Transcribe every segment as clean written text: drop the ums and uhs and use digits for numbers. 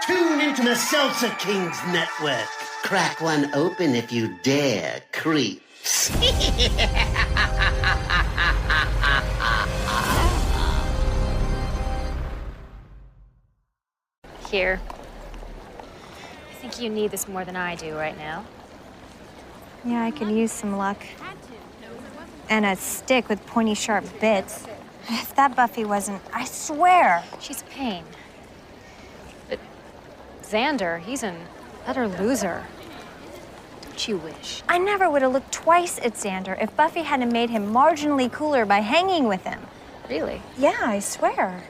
Tune into the Salsa Kings Network. Crack one open if you dare, creeps. Here. I think you need this more than I do right now. Yeah, I could use some luck. And a stick with pointy, sharp bits. If that Buffy wasn't, I swear. She's a pain. But Xander, he's an utter loser. Don't you wish? I never would have looked twice at Xander if Buffy hadn't made him marginally cooler by hanging with him. Really? Yeah, I swear.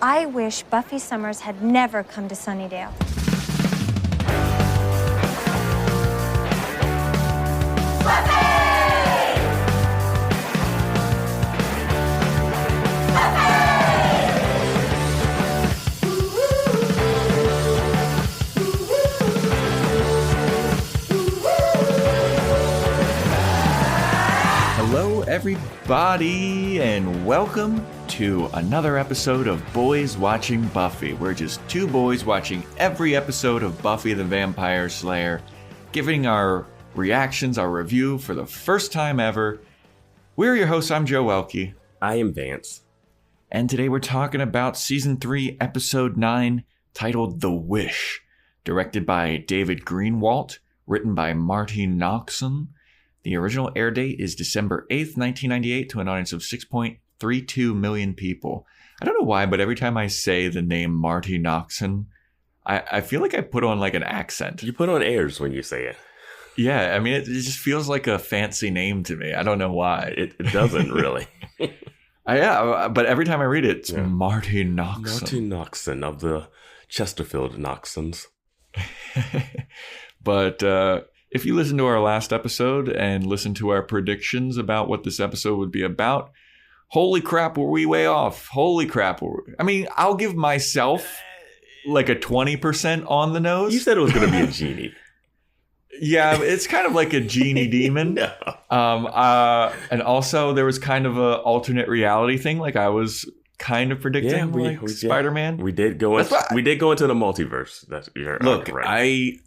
I wish Buffy Summers had never come to Sunnydale. Hello, everybody, and welcome to another episode of Boys Watching Buffy. We're just two boys watching every episode of Buffy the Vampire Slayer, giving our reactions, our review for the first time ever. We're your hosts. I'm Joe Welke. I am Vance. And today we're talking about Season 3, Episode 9, titled The Wish, directed by David Greenwalt, written by Marty Noxon. The original air date is December 8th, 1998, to an audience of 6.32 million people. I don't know why, but every time I say the name Marty Noxon, I feel like I put on like an accent. You put on airs when you say it. Yeah, I mean, it just feels like a fancy name to me. I don't know why. It doesn't really. Yeah, but every time I read it, it's Marty Noxon. Marty Noxon of the Chesterfield Noxons. But if you listen to our last episode and listen to our predictions about what this episode would be about, holy crap, were we way off. Holy crap. I mean, I'll give myself like a 20% on the nose. You said it was going to be a genie. Yeah, it's kind of like a genie demon. No. And also there was kind of a alternate reality thing. Like I was kind of predicting we Spider-Man. We did go into the multiverse. Look, right.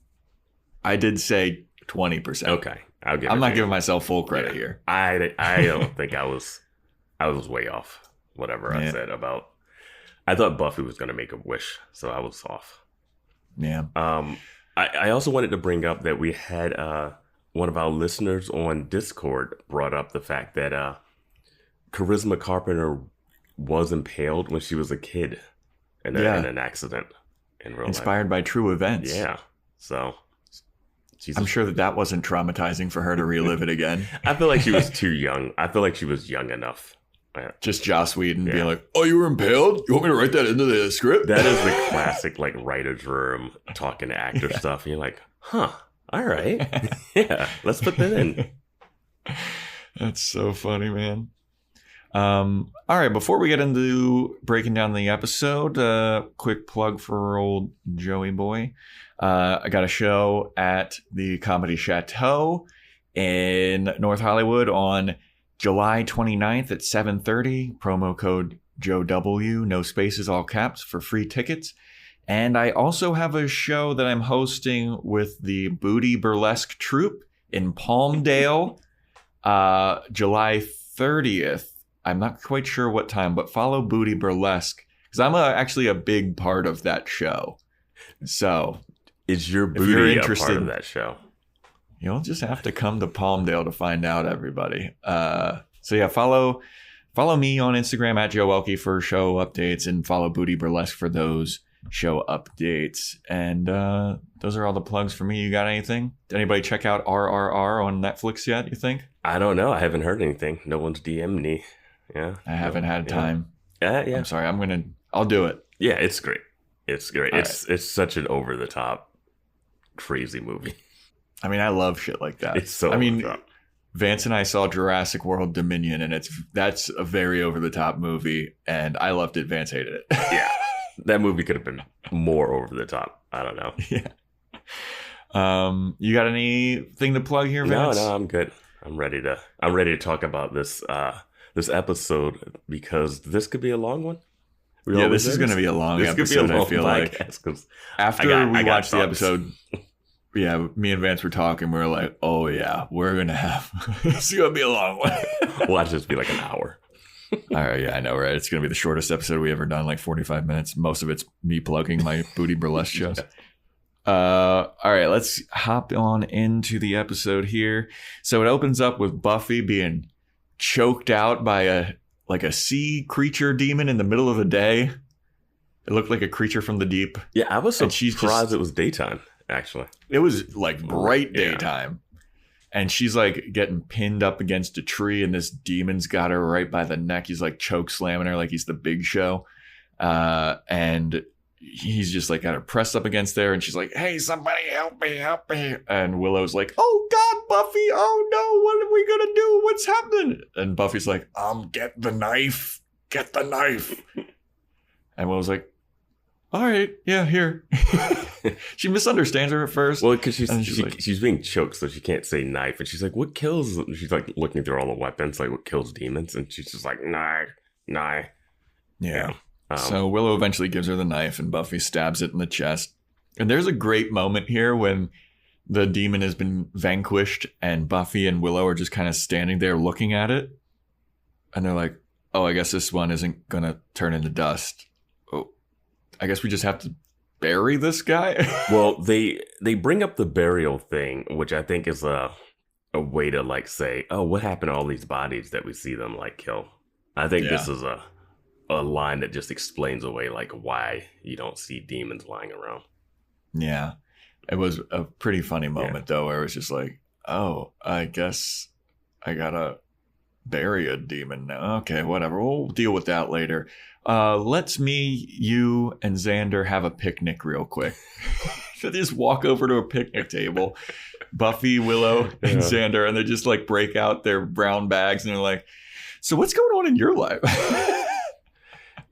I did say 20%. Okay. I'm not giving myself full credit here. I don't think I was way off. Whatever I said about, I thought Buffy was going to make a wish, so I was off. Yeah. I also wanted to bring up that we had one of our listeners on Discord brought up the fact that Charisma Carpenter was impaled when she was a kid in an accident in real life. Inspired by true events. Yeah. So I'm sure that wasn't traumatizing for her to relive it again. I feel like she was too young. I feel like she was young enough. Just Joss Whedon being like, "Oh, you were impaled? You want me to write that into the script?" That is the classic, like, writer's room talking to actor stuff. And you're like, huh, all right. Yeah, let's put that in. That's so funny, man. All right, before we get into breaking down the episode, quick plug for old Joey boy. I got a show at the Comedy Chateau in North Hollywood on July 29th at 7:30. Promo code JOW, no spaces, all caps, for free tickets. And I also have a show that I'm hosting with the Booty Burlesque Troupe in Palmdale, July 30th. I'm not quite sure what time, but follow Booty Burlesque because I'm actually a big part of that show. So is your booty a part of that show? You'll just have to come to Palmdale to find out, everybody. So yeah, follow me on Instagram at Joe Welke for show updates and follow Booty Burlesque for those show updates. And those are all the plugs for me. You got anything? Did anybody check out RRR on Netflix yet, you think? I don't know. I haven't heard anything. No one's DM'd me. Yeah. I haven't had time. Yeah. I'm sorry. I'll do it. Yeah, it's great. It's great. All it's such an over the top crazy movie. I mean, I love shit like that. It's so over the top. Vance and I saw Jurassic World Dominion, and that's a very over the top movie, and I loved it. Vance hated it. Yeah, that movie could have been more over the top. I don't know. Yeah. You got anything to plug here, Vance? No, I'm good. I'm ready to talk about this episode because this could be a long one. Yeah, this is going to be a long episode, I feel like. After we watched the episode, yeah, me and Vance were talking. We were like, oh, yeah, we're going to have... it's going to be a long one. Watch this be like an hour. All right, yeah, I know, right? It's going to be the shortest episode we ever done, like 45 minutes. Most of it's me plugging my booty burlesque shows. All right, let's hop on into the episode here. So it opens up with Buffy being choked out by a sea creature demon in the middle of the day. It looked like a creature from the deep. Yeah, I was surprised it was daytime, actually. It was like bright daytime. And she's like getting pinned up against a tree, and this demon's got her right by the neck. He's like choke slamming her like he's the Big Show. And he's just like got her pressed up against there, and she's like, hey, somebody help me. And Willow's like, oh God, Buffy, oh no, what are we gonna do? What's happening? And Buffy's like, get the knife. And Willow's like, all right, yeah, here. She misunderstands her at first. Well, because she's being choked, so she can't say knife. And she's like, what kills? She's like looking through all the weapons, like what kills demons. And she's just like, knife. Yeah. So Willow eventually gives her the knife, and Buffy stabs it in the chest. And there's a great moment here when the demon has been vanquished, and Buffy and Willow are just kind of standing there looking at it. And they're like, oh, I guess this one isn't going to turn into dust. Oh, I guess we just have to bury this guy? Well, they bring up the burial thing, which I think is a way to like say, oh, what happened to all these bodies that we see them like kill? I think this is a line that just explains away like why you don't see demons lying around. Yeah. It was a pretty funny moment though, where it was just like, oh, I guess I gotta bury a demon now. Okay, whatever. We'll deal with that later. Let's you and Xander have a picnic real quick. They just walk over to a picnic table. Buffy, Willow, and Xander, and they just like break out their brown bags and they're like, so what's going on in your life?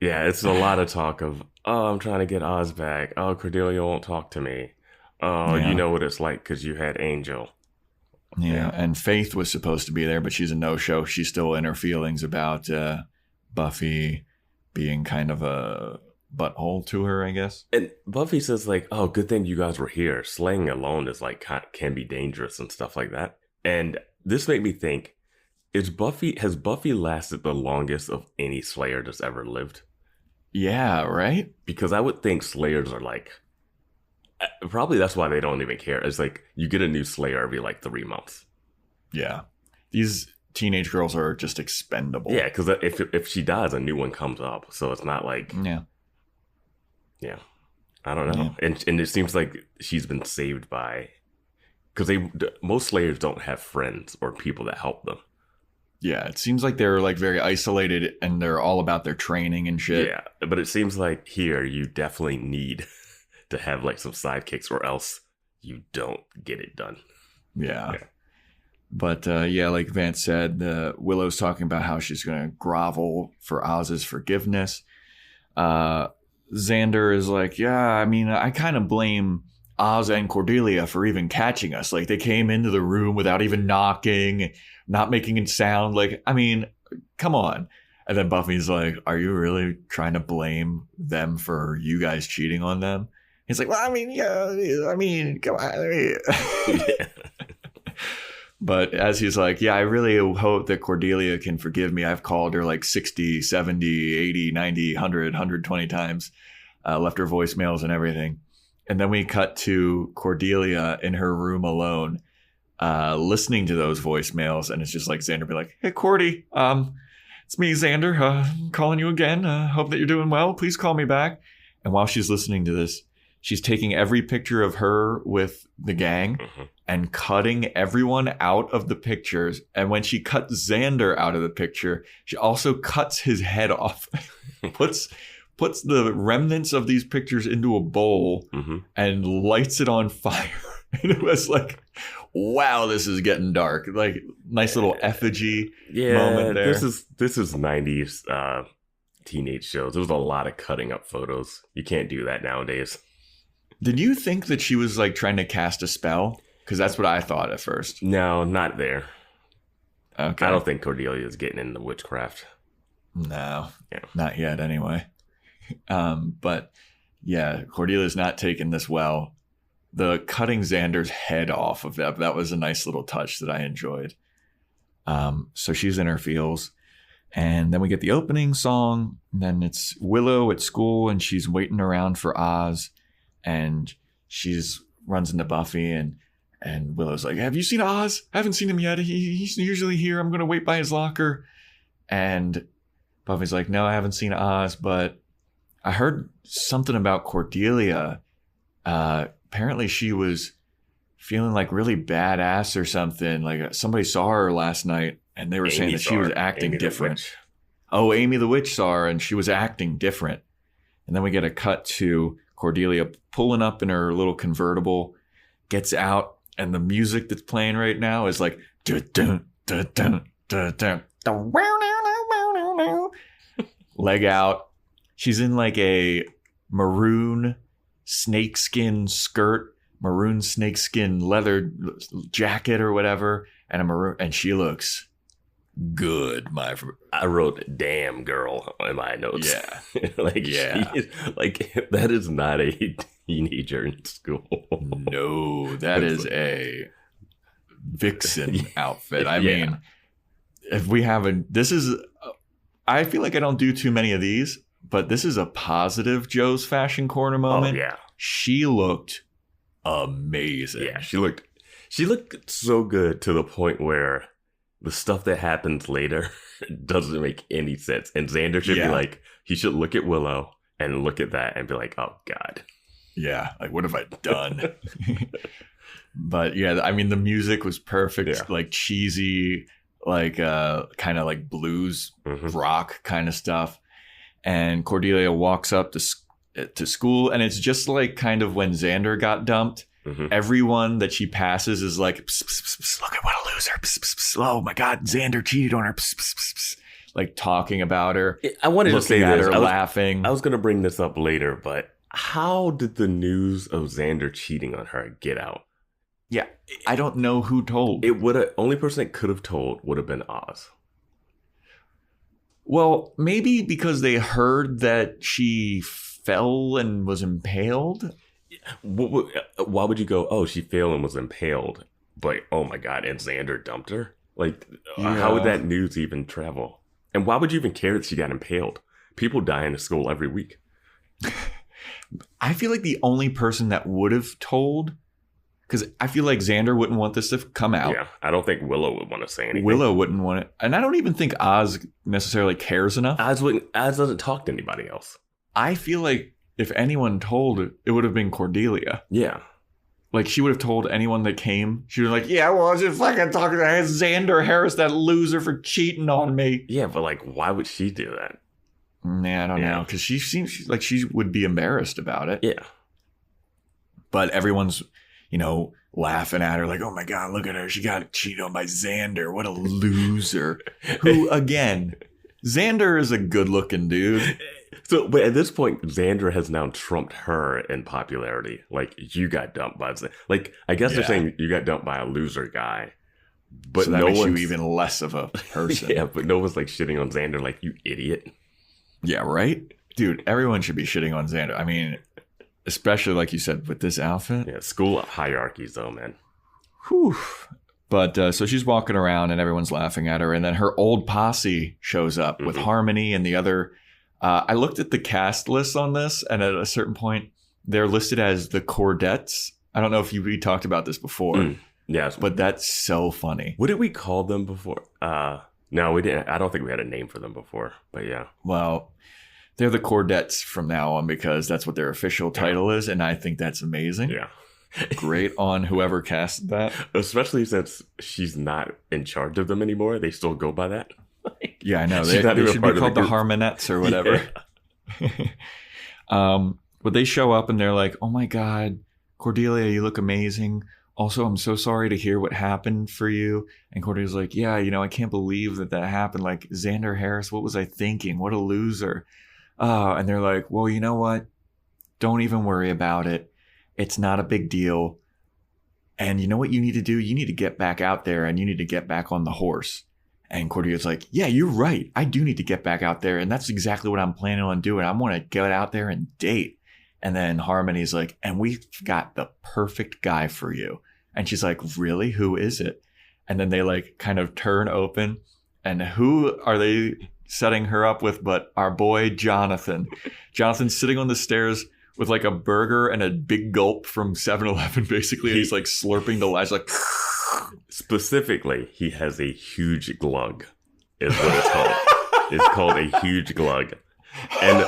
Yeah, it's a lot of talk of, oh, I'm trying to get Oz back. Oh, Cordelia won't talk to me. Oh, you know what it's like because you had Angel. Yeah, and Faith was supposed to be there, but she's a no-show. She's still in her feelings about Buffy being kind of a butthole to her, I guess. And Buffy says like, oh, good thing you guys were here. Slaying alone is like can be dangerous and stuff like that. And this made me think, has Buffy lasted the longest of any Slayer that's ever lived? Yeah, right? Because I would think Slayers are like, probably that's why they don't even care. It's like you get a new Slayer every like 3 months. Yeah. These teenage girls are just expendable. Yeah, because if she dies, a new one comes up. So it's not like... Yeah. I don't know. Yeah. And it seems like she's been saved by... Because most Slayers don't have friends or people that help them. Yeah, it seems like they're like very isolated and they're all about their training and shit. Yeah, but it seems like here you definitely need to have like some sidekicks or else you don't get it done. Yeah. But like Vance said, Willow's talking about how she's going to grovel for Oz's forgiveness. Xander is like, yeah, I mean, I kind of blame Oz and Cordelia for even catching us. Like they came into the room without even knocking, not making a sound. Like, I mean, come on. And then Buffy's like, are you really trying to blame them for you guys cheating on them? He's like, well, come on. But as he's like, yeah, I really hope that Cordelia can forgive me. I've called her like 60, 70, 80, 90, 100, 120 times, left her voicemails and everything. And then we cut to Cordelia in her room alone, listening to those voicemails. And it's just like Xander be like, hey, Cordy, it's me, Xander, calling you again. Hope that you're doing well. Please call me back. And while she's listening to this, she's taking every picture of her with the gang and cutting everyone out of the pictures. And when she cuts Xander out of the picture, she also cuts his head off, puts the remnants of these pictures into a bowl and lights it on fire. And it was like, wow, this is getting dark. Like nice little effigy moment there. This is 90s teenage shows. There was a lot of cutting up photos. You can't do that nowadays. Did you think that she was like trying to cast a spell? Because that's what I thought at first. No, not there. Okay. I don't think Cordelia is getting into witchcraft. No, not yet anyway. But yeah, Cordelia's not taking this well. The cutting Xander's head off of that was a nice little touch that I enjoyed. So she's in her feels. And then we get the opening song. And then it's Willow at school, and she's waiting around for Oz. And she's runs into Buffy, and Willow's like, have you seen Oz? I haven't seen him yet. He's usually here. I'm going to wait by his locker. And Buffy's like, no, I haven't seen Oz, but I heard something about Cordelia. Apparently she was feeling like really badass or something. Like somebody saw her last night, and they were saying that she was acting different. Oh, Amy the Witch saw her, and she was acting different. And then we get a cut to Cordelia pulling up in her little convertible, gets out, and the music that's playing right now is like dun, dun, dun, dun, dun, dun, leg out. She's in like a maroon snakeskin skirt, maroon snakeskin leather jacket or whatever, and she looks good. I wrote "damn girl" in my notes. Yeah, that is not a teenager in school. No, that is a vixen outfit. I mean, if we have I feel like I don't do too many of these, but this is a positive Joe's Fashion Corner moment. Oh yeah, she looked amazing. Yeah, she looked so good to the point where the stuff that happens later doesn't make any sense. And Xander should be like, he should look at Willow and look at that and be like, oh God. Yeah, like what have I done? But yeah, I mean, the music was perfect, like cheesy, like kind of like blues rock kind of stuff. And Cordelia walks up to school, and it's just like kind of when Xander got dumped. Everyone that she passes is like, pss, pss, pss, pss, look at what a loser. Pss, pss, pss. Oh my God, Xander cheated on her. Pss, pss, pss, pss. Like talking about her. I wanted to say at this. her, laughing. I was going to bring this up later, but how did the news of Xander cheating on her get out? Yeah, I don't know who told. Only person that could have told would have been Oz. Well, maybe because they heard that she fell and was impaled. Why would you go, oh, she fell and was impaled, but oh my God, and Xander dumped her? Like, how would that news even travel? And why would you even care that she got impaled? People die in the school every week. I feel like the only person that would have told, because I feel like Xander wouldn't want this to come out. Yeah, I don't think Willow would want to say anything. Willow wouldn't want it. And I don't even think Oz necessarily cares enough. Oz doesn't talk to anybody else. I feel like if anyone told, it would have been Cordelia. Yeah. Like, she would have told anyone that came. She was like, yeah, well, I was just fucking talking to Xander Harris, that loser, for cheating on me. Yeah, but like, why would she do that? Nah, I don't know. Because she seems like she would be embarrassed about it. Yeah. But everyone's, laughing at her like, oh my God, look at her. She got cheated on by Xander. What a loser. Who, again, Xander is a good looking dude. So, but at this point, Xander has now trumped her in popularity. Like, you got dumped by Xander. Like, I guess they're saying you got dumped by a loser guy. But so that makes you even less of a person. Yeah, but no one's like shitting on Xander like, you idiot. Yeah, right? Dude, everyone should be shitting on Xander. I mean, especially like you said, with this outfit. Yeah, school hierarchies though, man. Whew. But so she's walking around and everyone's laughing at her. And then her old posse shows up with Harmony and the other. I looked at the cast list on this, and at a certain point, they're listed as the Cordettes. I don't know if we talked about this before. Yes. But that's so funny. What did we call them before? No, we didn't. I don't think we had a name for them before, but yeah. Well, they're the Cordettes from now on because that's what their official title is, and I think that's amazing. Yeah. Great on whoever cast that. Especially since she's not in charge of them anymore. They still go by that. Yeah, I know. They should be called the Harmonettes or whatever. Yeah. But they show up and they're like, oh my God, Cordelia, you look amazing. Also, I'm so sorry to hear what happened for you. And Cordelia's like, yeah, I can't believe that happened. Like, Xander Harris, what was I thinking? What a loser. And they're like, well, you know what? Don't even worry about it. It's not a big deal. And you know what you need to do? You need to get back out there and you need to get back on the horse. And Cordelia's like, yeah, you're right. I do need to get back out there. And that's exactly what I'm planning on doing. I want to get out there and date. And then Harmony's like, and we've got the perfect guy for you. And she's like, really? Who is it? And then they like kind of turn open. And who are they setting her up with but our boy Jonathan? Jonathan's sitting on the stairs with like a burger and a big gulp from 7-Eleven, basically. And he's like slurping the lash like... Specifically, he has a huge glug, is what it's called. It's called a huge glug. And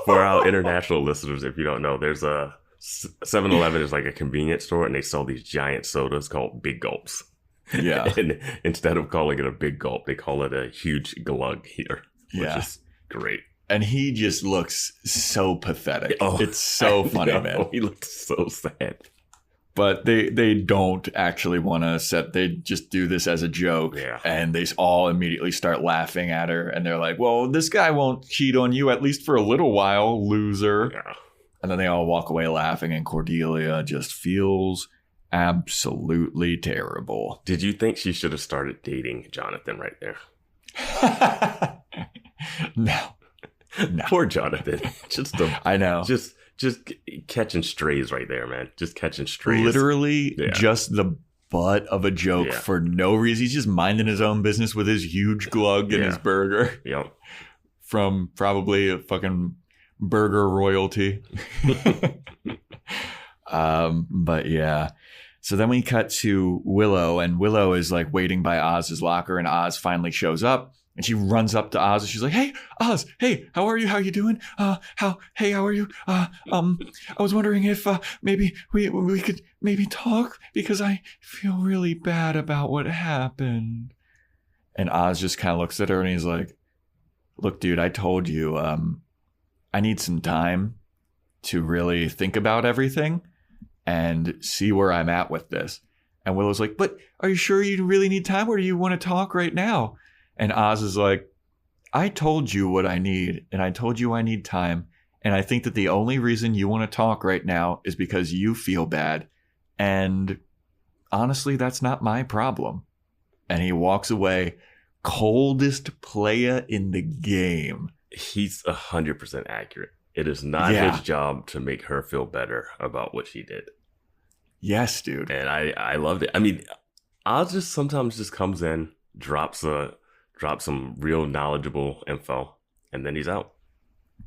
for our international listeners, if you don't know, there's a 7-Eleven is like a convenience store, and they sell these giant sodas called Big Gulps. Yeah. And instead of calling it a big gulp, they call it a huge glug here, which is great. And he just looks so pathetic. Oh, it's so funny, man. He looks so sad. But they don't actually want to set, they just do this as a joke. Yeah. And they all immediately start laughing at her. And they're like, well, this guy won't cheat on you, at least for a little while, loser. Yeah. And then they all walk away laughing. And Cordelia just feels absolutely terrible. Did you think she should have started dating Jonathan right there? No. Poor Jonathan. I know. Just catching strays right there, man. Just catching strays. Literally just the butt of a joke for no reason. He's just minding his own business with his huge glug and his burger. Yep. From probably a fucking burger royalty. But yeah. So then we cut to Willow, and Willow is like waiting by Oz's locker, and Oz finally shows up. And she runs up to Oz and she's like, hey, Oz, hey, how are you? How are you doing? How are you? I was wondering if maybe we could maybe talk because I feel really bad about what happened. And Oz just kind of looks at her and he's like, look, dude, I told you I need some time to really think about everything and see where I'm at with this. And Willow's like, but are you sure you really need time, or do you want to talk right now? And Oz is like, I told you what I need, and I told you I need time. And I think that the only reason you want to talk right now is because you feel bad. And honestly, that's not my problem. And he walks away, coldest player in the game. He's 100% accurate. It is not his job to make her feel better about what she did. Yes, dude. And I loved it. I mean, Oz just sometimes just comes in, drops some real knowledgeable info, and then he's out.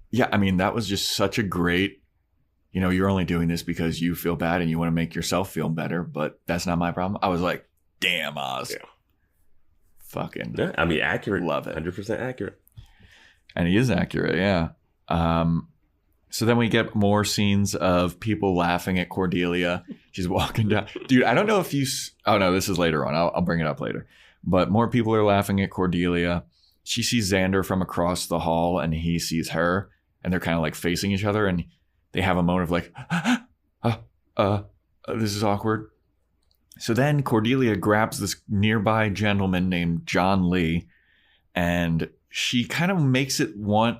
Yeah, I mean, that was just such a great, you're only doing this because you feel bad and you want to make yourself feel better, but that's not my problem. I was like, damn, Oz. Yeah. Fucking. Yeah, I mean, accurate. Love it. 100% accurate. And he is accurate, yeah. So then we get more scenes of people laughing at Cordelia. She's walking down. Dude, I don't know if you... Oh, no, this is later on. I'll bring it up later. But more people are laughing at Cordelia. She sees Xander from across the hall, and he sees her. And they're kind of like facing each other. And they have a moment of like, this is awkward. So then Cordelia grabs this nearby gentleman named John Lee. And she kind of makes it want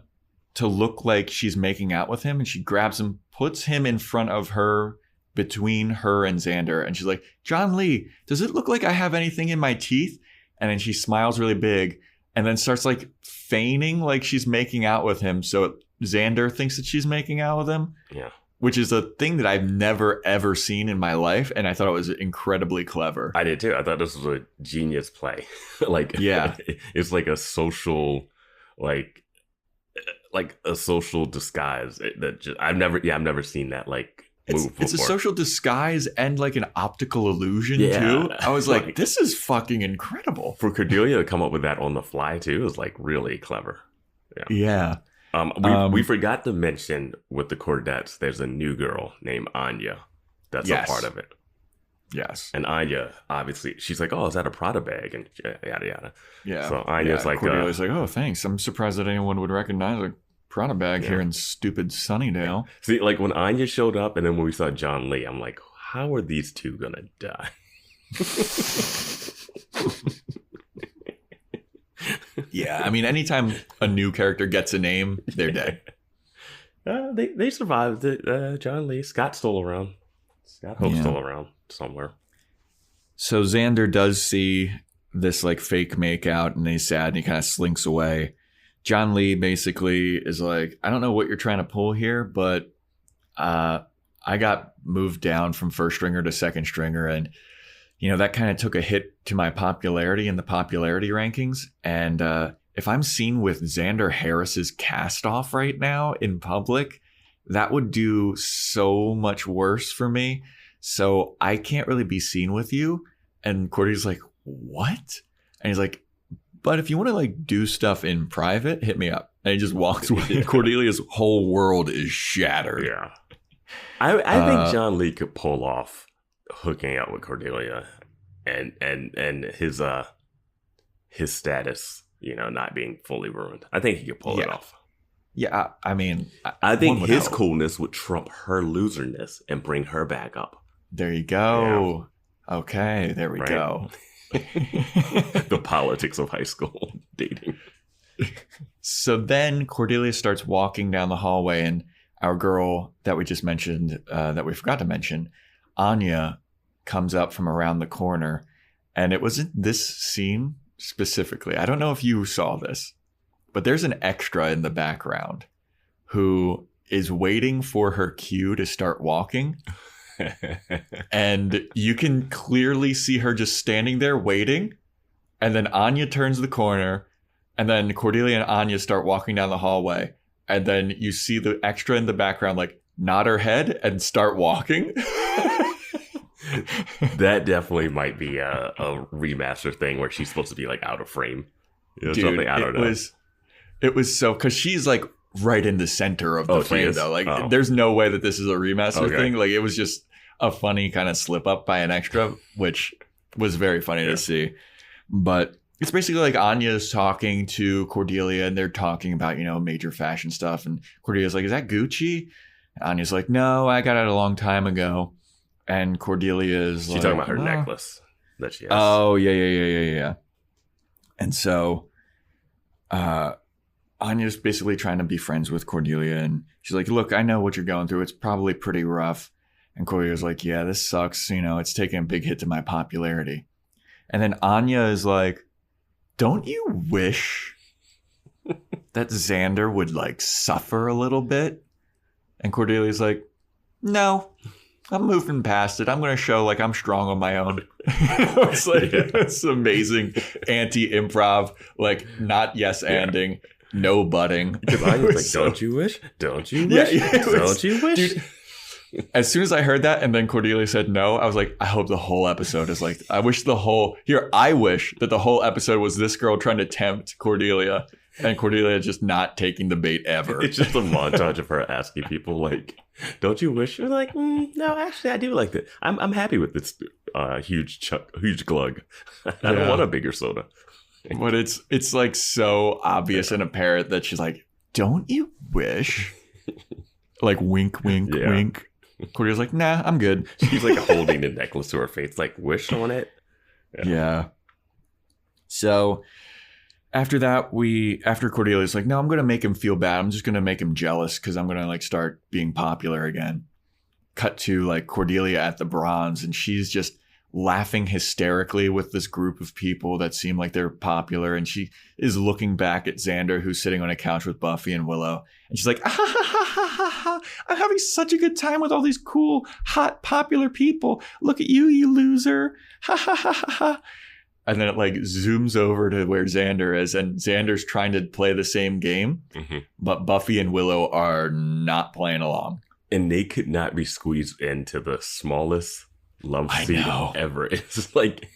to look like she's making out with him. And she grabs him, puts him in front of her, between her and Xander. And she's like, John Lee, does it look like I have anything in my teeth? And then she smiles really big and then starts like feigning like she's making out with him. So Xander thinks that she's making out with him. Yeah. Which is a thing that I've never, ever seen in my life. And I thought it was incredibly clever. I did too. I thought this was a genius play. It's like a social, like a social disguise that I've never seen that It's a social disguise and like an optical illusion too. I was like, this is fucking incredible. For Cordelia to come up with that on the fly too is like really clever. Yeah. We forgot to mention with the Cordettes, there's a new girl named Anya. That's a part of it. Yes. And Anya, obviously, she's like, oh, is that a Prada bag? And yada, yada. Yeah. So Anya's like... Cordelia's like, oh, thanks. I'm surprised that anyone would recognize a Prada bag here in stupid Sunnydale. See, like when Anya showed up and then when we saw John Lee, I'm like, how are these two going to die? Yeah, I mean, anytime a new character gets a name, they're dead. They survived it. John Lee. Scott's still around. Scott Hope's still around somewhere. So Xander does see this like fake make out, and he's sad and he kind of slinks away. John Lee basically is like, I don't know what you're trying to pull here, but I got moved down from first stringer to second stringer, and that kind of took a hit to my popularity in the popularity rankings. And if I'm seen with Xander Harris's cast off right now in public, that would do so much worse for me. So I can't really be seen with you. And Cordelia's like, what? And he's like, but if you want to like do stuff in private, hit me up. And he just walks away. Cordelia's whole world is shattered. Yeah. I think John Lee could pull off hooking up with Cordelia and his status, not being fully ruined. I think he could pull it off. Yeah, I mean, I think his coolness would trump her loserness and bring her back up. There you go. Yeah. Okay, there we go. The politics of high school dating. So then Cordelia starts walking down the hallway, and our girl that we just mentioned, that we forgot to mention, Anya, comes up from around the corner. And it wasn't this scene specifically. I don't know if you saw this, but there's an extra in the background who is waiting for her cue to start walking. And you can clearly see her just standing there waiting. And then Anya turns the corner, and then Cordelia and Anya start walking down the hallway. And then you see the extra in the background, like, nod her head and start walking. That definitely might be a remaster thing where she's supposed to be, like, out of frame. Dude, something, I don't know. It was so, because she's, like, right in the center of the frame, though. Like, there's no way that this is a remaster thing. Like, it was just a funny kind of slip up by an extra, which was very funny to see. But it's basically like Anya's talking to Cordelia, and they're talking about, major fashion stuff. And Cordelia's like, is that Gucci? And Anya's like, no, I got it a long time ago. And Cordelia is She's talking about her necklace that she has. Oh, yeah. And so Anya's basically trying to be friends with Cordelia. And she's like, look, I know what you're going through. It's probably pretty rough. And Cordelia's like, yeah, this sucks. It's taking a big hit to my popularity. And then Anya is like, don't you wish that Xander would like suffer a little bit? And Cordelia's like, no, I'm moving past it. I'm going to show like I'm strong on my own. It's like, it's amazing anti-improv, like not yes-anding, no butting. Because Anya's like, don't you wish? Don't you wish? Don't you wish? Dude, as soon as I heard that, and then Cordelia said no, I was like, I hope the whole episode is like, I wish that the whole episode was this girl trying to tempt Cordelia, and Cordelia just not taking the bait ever. It's just a montage of her asking people like, don't you wish? You're like, no, actually I do like that. I'm happy with this huge glug. I don't want a bigger soda. But it's like so obvious and apparent that she's like, don't you wish? Like wink, wink, wink. Cordelia's like, nah, I'm good. She's like holding the necklace to her face, like, wish on it. Yeah. So after that, after Cordelia's like, no, I'm going to make him feel bad. I'm just going to make him jealous because I'm going to like start being popular again. Cut to like Cordelia at the Bronze, and she's just laughing hysterically with this group of people that seem like they're popular. And she is looking back at Xander, who's sitting on a couch with Buffy and Willow. And she's like, ah, ha, ha, ha, ha, ha. I'm having such a good time with all these cool, hot, popular people. Look at you, you loser. Ha, ha, ha, ha, ha. And then it like zooms over to where Xander is. And Xander's trying to play the same game. Mm-hmm. But Buffy and Willow are not playing along. And they could not be squeezed into the smallest love seat ever. It's like,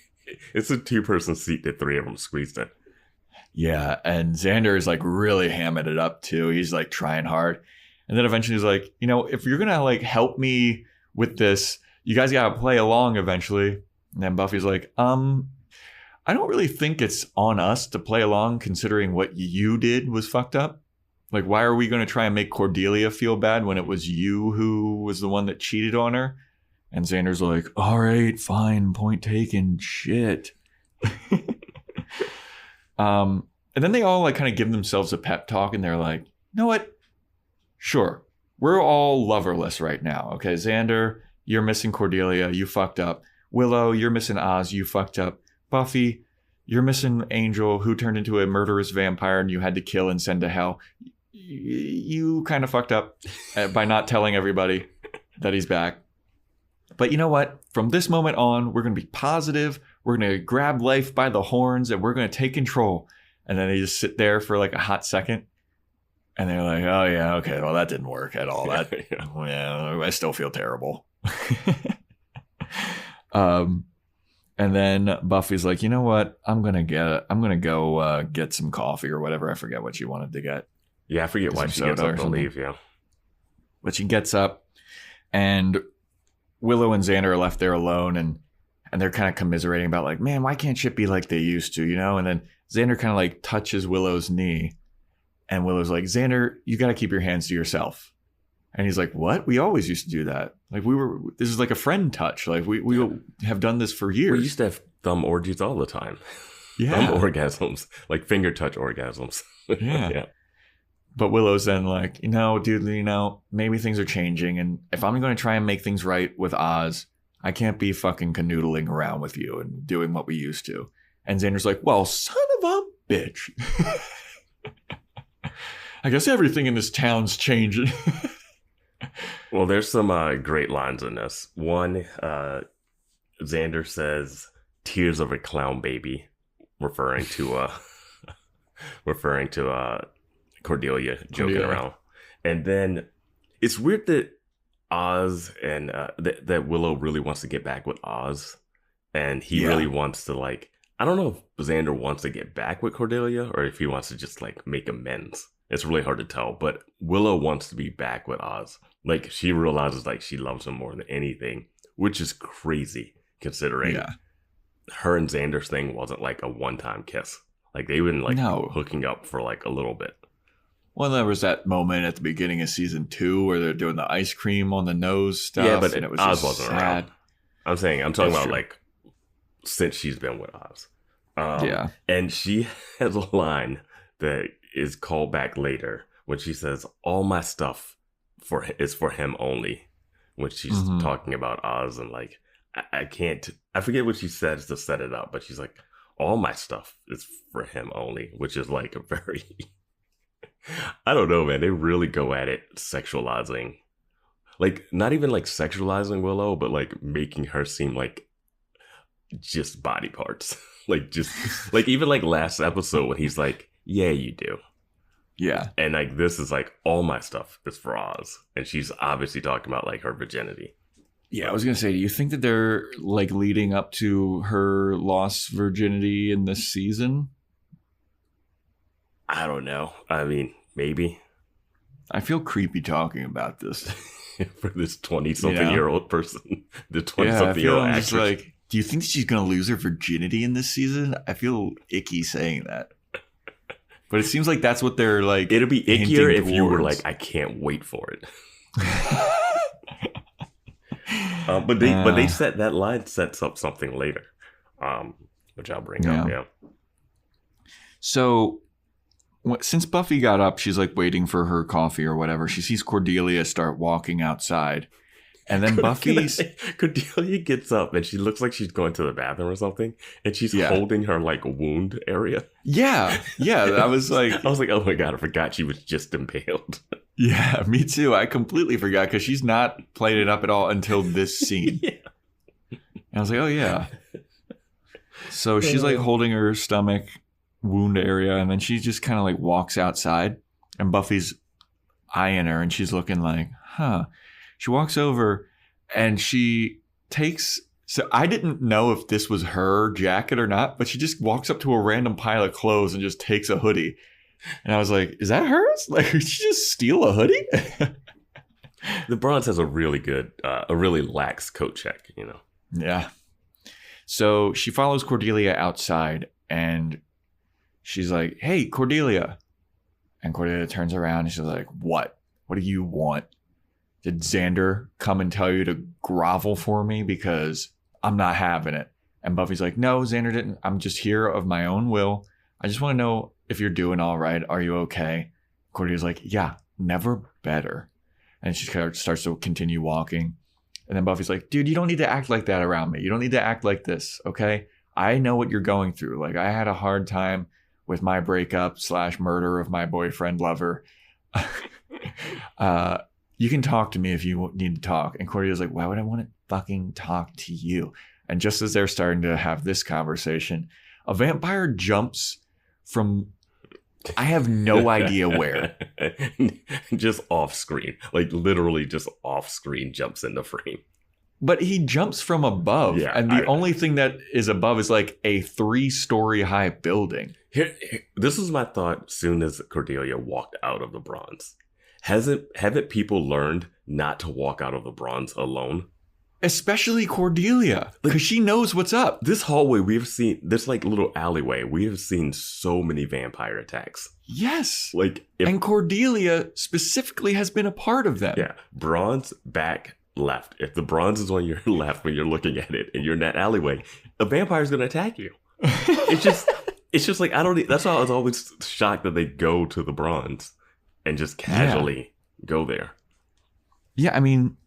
it's a 2-person seat that 3 of them squeezed in. Yeah, and Xander is like really hamming it up too. He's like trying hard. And then eventually he's like, if you're going to like help me with this, you guys got to play along eventually. And then Buffy's like, I don't really think it's on us to play along considering what you did was fucked up. Like, why are we going to try and make Cordelia feel bad when it was you who was the one that cheated on her? And Xander's like, all right, fine, point taken, shit. And then they all like kind of give themselves a pep talk, and they're like, you know what? Sure, we're all loverless right now. Okay, Xander, you're missing Cordelia, you fucked up. Willow, you're missing Oz, you fucked up. Buffy, You're missing Angel, who turned into a murderous vampire and you had to kill and send to hell. You kind of fucked up by not telling everybody that he's back. But you know what? From this moment on, we're going to be positive. We're going to grab life by the horns and we're going to take control. And then they just sit there for like a hot second. And they're like, oh, yeah, okay, well, that didn't work at all. Yeah, I still feel terrible. And then Buffy's like, you know what? I'm gonna go get some coffee or whatever. I forget what she wanted to get. Yeah, I forget why she gets up to leave. Yeah, but she gets up, and Willow and Xander are left there alone, and they're kind of commiserating about like, man, why can't shit be like they used to, you know? And then Xander kind of like touches Willow's knee, and Willow's like, Xander, you got to keep your hands to yourself. And he's like, what? We always used to do that. Like this is like a friend touch. Like we have done this for years. We used to have thumb orgies all the time. Yeah. Thumb orgasms, like finger touch orgasms. Yeah. Yeah. But Willow's then like, dude, maybe things are changing. And if I'm going to try and make things right with Oz, I can't be fucking canoodling around with you and doing what we used to. And Xander's like, well, son of a bitch. I guess everything in this town's changing. Well, there's some great lines in this. One, Xander says, "Tears of a clown baby," referring to Cordelia joking around. And then it's weird that Oz and that Willow really wants to get back with Oz, and he really wants to like. I don't know if Xander wants to get back with Cordelia or if he wants to just like make amends. It's really hard to tell, but Willow wants to be back with Oz. Like, she realizes, like, she loves him more than anything, which is crazy, considering her and Xander's thing wasn't, like, a one-time kiss. Like, they've been, like, hooking up for, like, a little bit. Well, there was that moment at the beginning of season 2 where they're doing the ice cream on the nose stuff. Yeah, but and it was Oz just wasn't sad. around. I'm talking about, like, since she's been with Oz. And she has a line that is called back later when she says, all my stuff is for him only, when she's talking about Oz. And like, I forget what she says to set it up, but she's like, all my stuff is for him only, which is like a very, I don't know, man. They really go at it sexualizing, like not even like sexualizing Willow, but like making her seem like just body parts. Like just like even like last episode when he's like, yeah, you do. Yeah. And like this is like all my stuff is for Oz. And she's obviously talking about like her virginity. Yeah, I was going to say, do you think that they're like leading up to her lost virginity in this season? I don't know. I mean, maybe. I feel creepy talking about this. For this 20-something-year-old person. The 20-something-year-old actress. Like, do you think she's going to lose her virginity in this season? I feel icky saying that. But it seems like that's what they're like. It'd be ickier if you were like, I can't wait for it. But they set that line sets up something later, which I'll bring up. Yeah. So since Buffy got up, she's like waiting for her coffee or whatever. She sees Cordelia start walking outside. And then Cordelia gets up and she looks like she's going to the bathroom or something. And she's holding her like wound area. Yeah. Yeah. I was like, oh my God, I forgot she was just impaled. Yeah, me too. I completely forgot because she's not played it up at all until this scene. Yeah. And I was like, oh yeah. So she's like holding her stomach wound area. And then she just kind of like walks outside and Buffy's eyeing her and she's looking like, huh. She walks over and she takes, so I didn't know if this was her jacket or not, but she just walks up to a random pile of clothes and just takes a hoodie. And I was like, is that hers? Like, did she just steal a hoodie? The Bronze has a really good, a really lax coat check, you know? Yeah. So she follows Cordelia outside and she's like, hey, Cordelia. And Cordelia turns around and she's like, what? What do you want? Did Xander come and tell you to grovel for me? Because I'm not having it. And Buffy's like, no, Xander didn't. I'm just here of my own will. I just want to know if you're doing all right. Are you okay? Cordelia's like, yeah, never better. And she kind of starts to continue walking. And then Buffy's like, dude, you don't need to act like that around me. You don't need to act like this, okay? I know what you're going through. Like, I had a hard time with my breakup / murder of my boyfriend lover. You can talk to me if you need to talk. And Cordelia's like, why would I want to fucking talk to you? And just as they're starting to have this conversation, a vampire jumps from, I have no idea where. Just off screen. Like literally just off screen jumps in the frame. But he jumps from above. Yeah, and the only thing that is above is like a 3-story high building. This is my thought soon as Cordelia walked out of the bronze. Haven't people learned not to walk out of the bronze alone? Especially Cordelia, because she knows what's up. This hallway we've seen, this like little alleyway, we have seen so many vampire attacks. Yes. And Cordelia specifically has been a part of them. Yeah. Bronze, back, left. If the bronze is on your left when you're looking at it and you're in that alleyway, a vampire's going to attack you. It's just like, that's why I was always shocked that they go to the bronze and just casually go there. Yeah, I mean,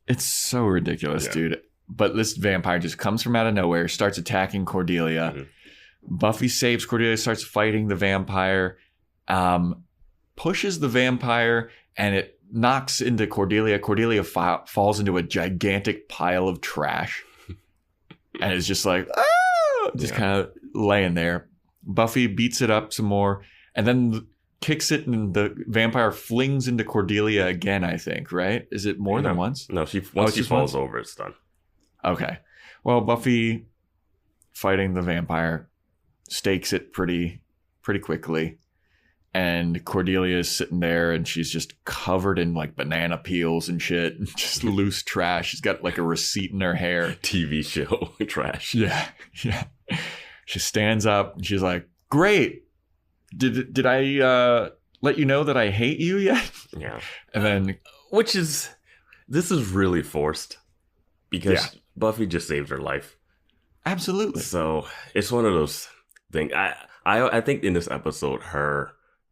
it's so ridiculous, dude. But this vampire just comes from out of nowhere, starts attacking Cordelia. Mm-hmm. Buffy saves Cordelia, starts fighting the vampire, pushes the vampire, and it knocks into Cordelia. Cordelia falls into a gigantic pile of trash. And is just like, just kind of laying there. Buffy beats it up some more, and then kicks it, and the vampire flings into Cordelia again, I think, right? Is it more than once? No, once she falls over, it's done. Okay. Well, Buffy, fighting the vampire, stakes it pretty quickly. And Cordelia is sitting there, and she's just covered in like banana peels and shit, and just loose trash. She's got like a receipt in her hair. TV show trash. Yeah. She stands up, and she's like, great. Did I let you know that I hate you yet? Yeah. And then, this is really forced because Buffy just saved her life. Absolutely. So it's one of those things. I think in this episode, her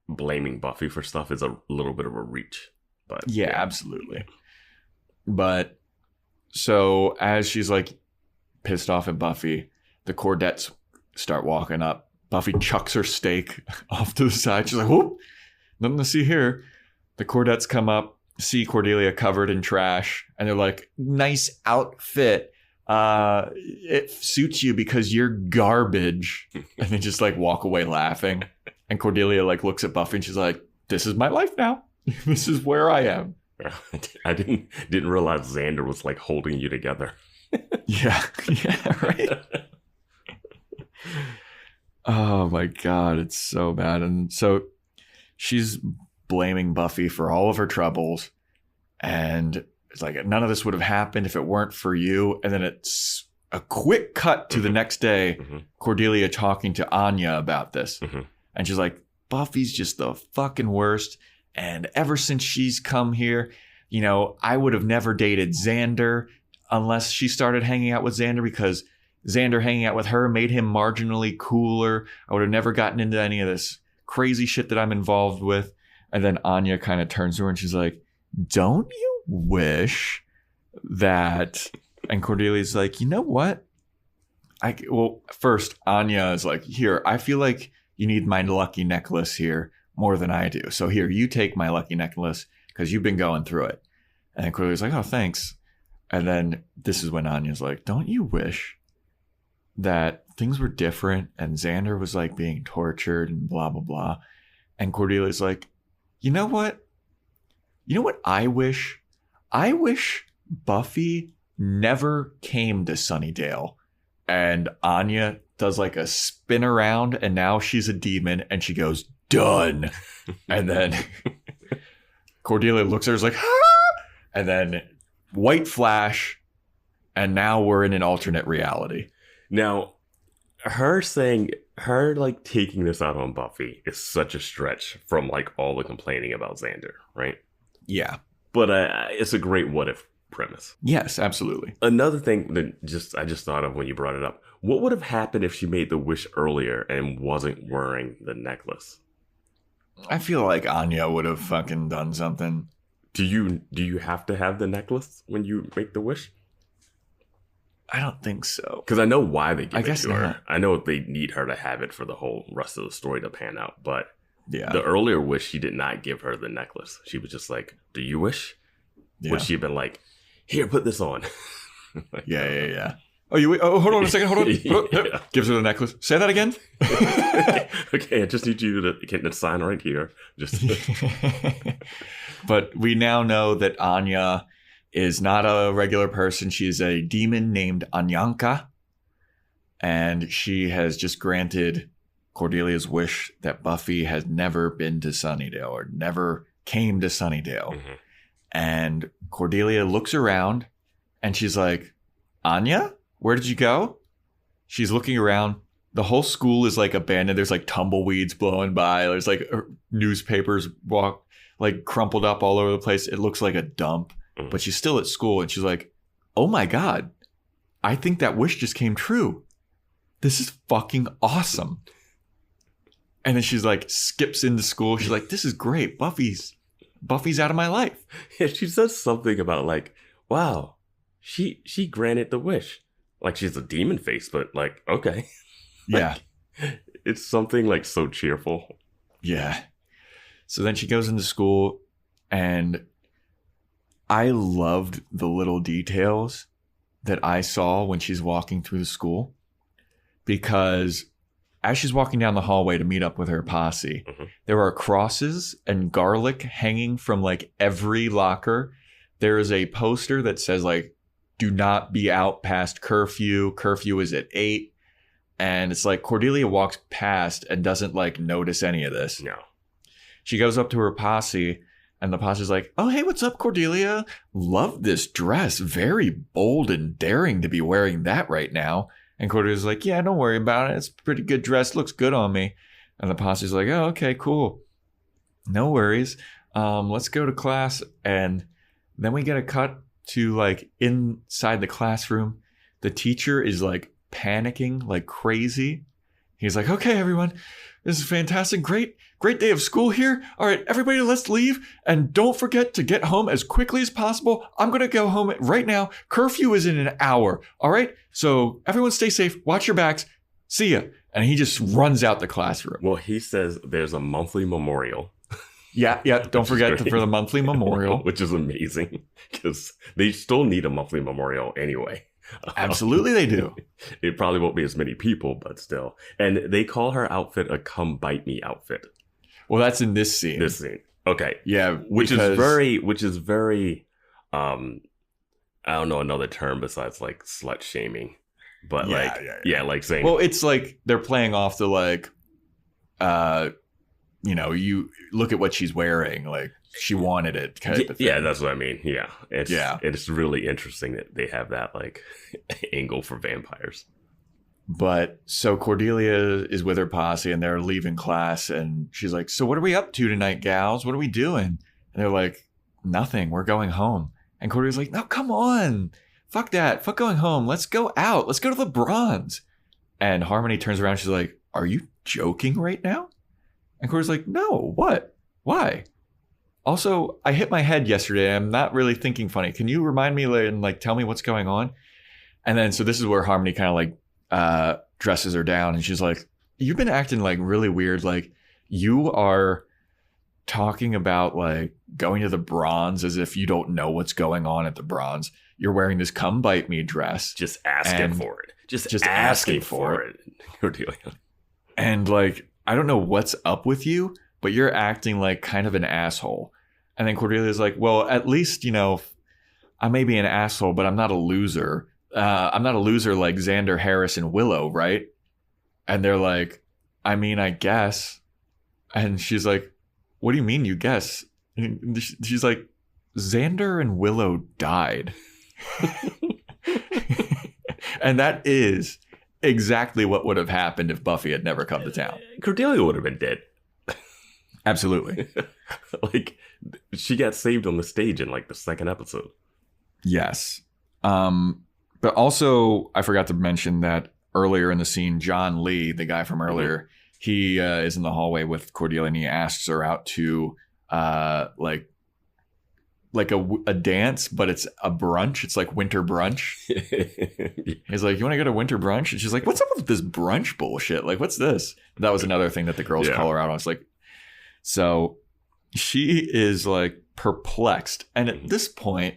blaming Buffy for stuff is a little bit of a reach. But yeah, absolutely. But so as she's like pissed off at Buffy, the Cordettes start walking up. Buffy chucks her steak off to the side. She's like, whoop, nothing to see here. The Cordettes come up, see Cordelia covered in trash, and they're like, nice outfit. It suits you because you're garbage. And they just like walk away laughing. And Cordelia like looks at Buffy and she's like, this is my life now. This is where I am. I didn't realize Xander was like holding you together. Yeah, right. Oh my God, it's so bad. And so she's blaming Buffy for all of her troubles. And it's like, none of this would have happened if it weren't for you. And then it's a quick cut to the next day, Cordelia talking to Anya about this. And she's like, Buffy's just the fucking worst. And ever since she's come here, you know, I would have never dated Xander unless she started hanging out with Xander, because Xander hanging out with her made him marginally cooler. I would have never gotten into any of this crazy shit that I'm involved with. And then Anya kind of turns to her and she's like, don't you wish that? And Cordelia's like, you know what? Well, first, Anya is like, here, I feel like you need my lucky necklace here more than I do. So here, you take my lucky necklace because you've been going through it. And Cordelia's like, oh, thanks. And then this is when Anya's like, don't you wish that things were different and Xander was like being tortured and blah, blah, blah. And Cordelia's like, you know what? You know what I wish? I wish Buffy never came to Sunnydale. And Anya does like a spin around and now she's a demon and she goes, done. And then Cordelia looks at her, is like, ah! And then white flash. And now we're in an alternate reality. Now, her like taking this out on Buffy is such a stretch from like all the complaining about Xander, right? Yeah. But it's a great what if premise. Yes, absolutely. Another thing that I just thought of when you brought it up. What would have happened if she made the wish earlier and wasn't wearing the necklace? I feel like Anya would have fucking done something. Do you have to have the necklace when you make the wish? I don't think so. Because I know why they give I it guess to her. not. I know they need her to have it for the whole rest of the story to pan out. But Yeah. the earlier wish, she did not give her the necklace. She was just like, do you wish? Yeah. Would she have been like, here, put this on? Like, Yeah. Oh, hold on a second. Hold on. Yeah. Gives her the necklace. Say that again. Okay, I just need you to get the sign right here. Just But we now know that Anya is not a regular person. She's a demon named Anyanka. And she has just granted Cordelia's wish that Buffy has never been to Sunnydale or never came to Sunnydale. Mm-hmm. And Cordelia looks around and she's like, Anya, where did you go? She's looking around. The whole school is like abandoned. There's like tumbleweeds blowing by. There's like newspapers crumpled up all over the place. It looks like a dump, but she's still at school. And she's like, oh my God, I think that wish just came true. This is fucking awesome. And then she's like, skips into school. She's like, this is great. Buffy's out of my life. Yeah, she says something about like, wow, she granted the wish. Like she's a demon face, but like, okay. Yeah. It's something like so cheerful. Yeah. So then she goes into school and I loved the little details that I saw when she's walking through the school, because as she's walking down the hallway to meet up with her posse, there are crosses and garlic hanging from like every locker. There is a poster that says like, do not be out past curfew. Curfew is at 8. And it's like Cordelia walks past and doesn't like notice any of this. No. She goes up to her posse and the posse's like, oh, hey, what's up, Cordelia? Love this dress. Very bold and daring to be wearing that right now. And Cordelia's like, yeah, don't worry about it. It's a pretty good dress. Looks good on me. And the posse's like, oh, okay, cool. No worries. Let's go to class. And then we get a cut to like inside the classroom. The teacher is like panicking like crazy. He's like, okay, everyone, this is fantastic. Great day of school here. All right, everybody, let's leave. And don't forget to get home as quickly as possible. I'm going to go home right now. Curfew is in an hour. All right. So everyone stay safe. Watch your backs. See ya. And he just runs out the classroom. Well, he says there's a monthly memorial. Yeah. Don't forget for the monthly memorial. Which is amazing because they still need a monthly memorial anyway. Absolutely they do. It probably won't be as many people, but still. And they call her outfit a come bite me outfit. Well, that's in this scene. Okay. Yeah. Which is very, I don't know another term besides like slut shaming, but like saying. Well, it's like they're playing off the like, you look at what she's wearing, like she wanted it kind of thing. Yeah, that's what I mean. Yeah. It's really interesting that they have that like angle for vampires. But so Cordelia is with her posse and they're leaving class and she's like, so what are we up to tonight, gals? What are we doing? And they're like, nothing. We're going home. And Cordelia's like, no, come on. Fuck that. Fuck going home. Let's go out. Let's go to the Bronze. And Harmony turns around. She's like, are you joking right now? And Cordelia's like, no, what? Why? Also, I hit my head yesterday. I'm not really thinking funny. Can you remind me and like tell me what's going on? And then so this is where Harmony kind of like dresses her down and she's like, you've been acting like really weird. Like you are talking about like going to the Bronze as if you don't know what's going on at the Bronze. You're wearing this come bite me dress. Just asking for it. Just asking for it. Cordelia. And like, I don't know what's up with you, but you're acting like kind of an asshole. And then Cordelia's like, well, at least, I may be an asshole, but I'm not a loser. I'm not a loser like Xander, Harris, and Willow, right? And they're like, I mean, I guess. And she's like, what do you mean you guess? And she's like, Xander and Willow died. And that is exactly what would have happened if Buffy had never come to town. Cordelia would have been dead. Absolutely. Like, she got saved on the stage in like the second episode. Yes. But also, I forgot to mention that earlier in the scene, John Lee, the guy from earlier, he is in the hallway with Cordelia and he asks her out to like like a dance, but it's a brunch. It's like winter brunch. He's like, you want to go to winter brunch? And she's like, what's up with this brunch bullshit? Like, what's this? That was another thing that the girls call her out on. I was like, so she is like perplexed. And at this point,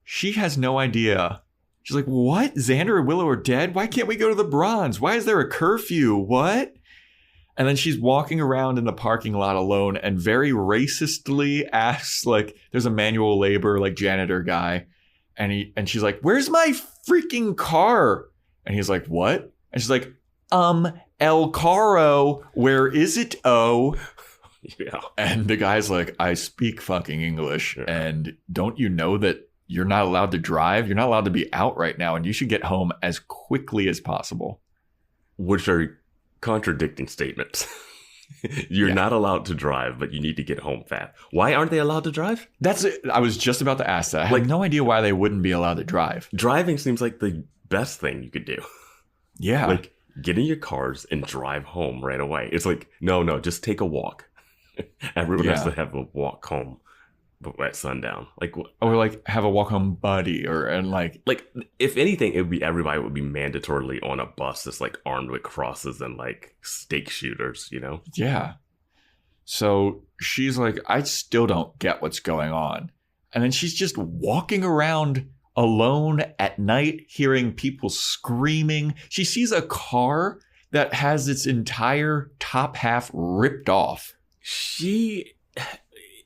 she has no idea. She's like, what? Xander and Willow are dead? Why can't we go to the Bronze? Why is there a curfew? What? And then she's walking around in the parking lot alone and very racistly asks, like, there's a manual labor, like, janitor guy. And she's like, where's my freaking car? And he's like, what? And she's like, El Caro, where is it? Oh. Yeah. And the guy's like, I speak fucking English. Yeah. And don't you know that you're not allowed to drive? You're not allowed to be out right now. And you should get home as quickly as possible. Which are contradicting statements. You're not allowed to drive, but you need to get home fast. Why aren't they allowed to drive? That's it. I was just about to ask that. I have no idea why they wouldn't be allowed to drive. Driving seems like the best thing you could do. Yeah. Like, get in your cars and drive home right away. It's like, no, just take a walk. Everyone has to have a walk home at sundown. Like, or like have a walk home buddy, and if anything, everybody would be mandatorily on a bus that's like armed with crosses and like stake shooters, you know? Yeah. So she's like, I still don't get what's going on. And then she's just walking around alone at night, hearing people screaming. She sees a car that has its entire top half ripped off.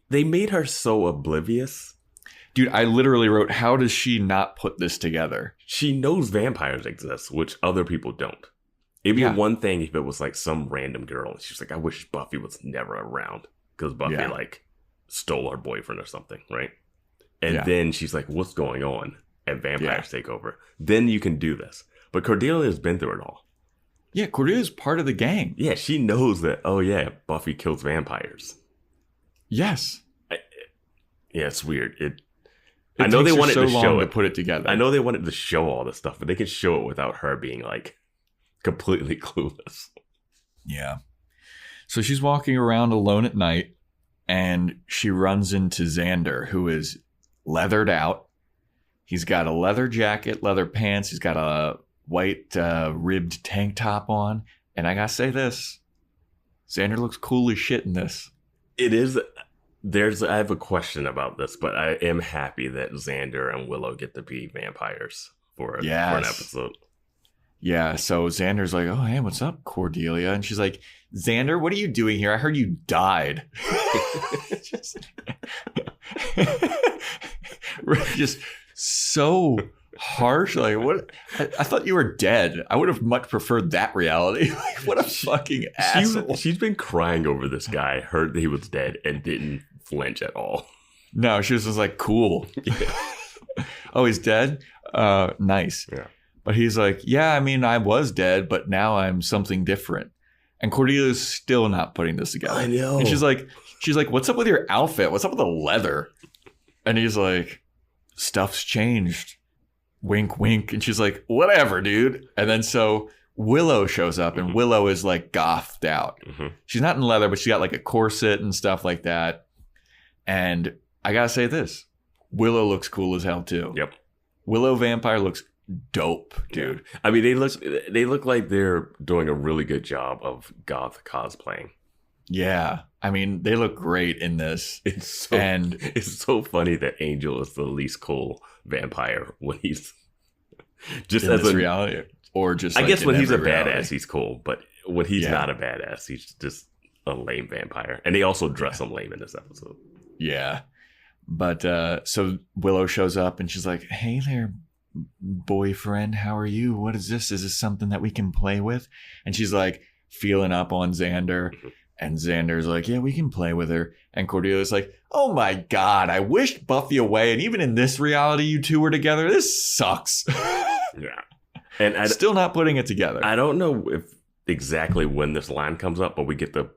They made her so oblivious. Dude, I literally wrote, how does she not put this together? She knows vampires exist, which other people don't. It'd be one thing if it was like some random girl and she's like, I wish Buffy was never around because Buffy like stole her boyfriend or something, right? And then she's like, what's going on? And vampires take over. Then you can do this. But Cordelia has been through it all. Yeah, Cordelia's part of the gang. Yeah, she knows that, oh yeah, Buffy kills vampires. Yes. It's weird. I know they wanted so to long show to it. put it together. I know they wanted to show all this stuff, but they could show it without her being like completely clueless. Yeah. So she's walking around alone at night and she runs into Xander, who is leathered out. He's got a leather jacket, leather pants. He's got a white ribbed tank top on. And I gotta say this, Xander looks cool as shit in this. It is. I have a question about this, but I am happy that Xander and Willow get to be vampires for an episode. Yeah, so Xander's like, oh, hey, what's up, Cordelia? And she's like, Xander, what are you doing here? I heard you died. just so harsh. Like, what? I thought you were dead. I would have much preferred that reality. Like, what a fucking asshole. She's been crying over this guy, heard that he was dead, and didn't flinch at all. No, she was just like, cool. Oh, he's dead? Nice. Yeah. But he's like, yeah, I mean, I was dead, but now I'm something different. And Cordelia's still not putting this together. I know. And she's like, what's up with your outfit? What's up with the leather? And he's like, stuff's changed. Wink, wink. And she's like, whatever, dude. And then so Willow shows up, and Willow is like gothed out. Mm-hmm. She's not in leather, but she got like a corset and stuff like that. And I gotta say this, Willow looks cool as hell too. Yep. Willow vampire looks dope, dude. Yeah. I mean, they look like they're doing a really good job of goth cosplaying. Yeah. I mean, they look great in this. It's so funny that Angel is the least cool vampire when he's just in as this reality, or just I guess when he's a reality. badass, he's cool, but when he's not a badass, he's just a lame vampire. And they also dress him lame in this episode. Yeah. But so Willow shows up and she's like, hey there, boyfriend, how are you? What is this? Is this something that we can play with? And she's like feeling up on Xander. Mm-hmm. And Xander's like, yeah, we can play with her. And Cordelia's like, oh my God, I wished Buffy away. And even in this reality, you two were together. This sucks. Yeah. And I still not putting it together. I don't know if exactly when this line comes up, but we get the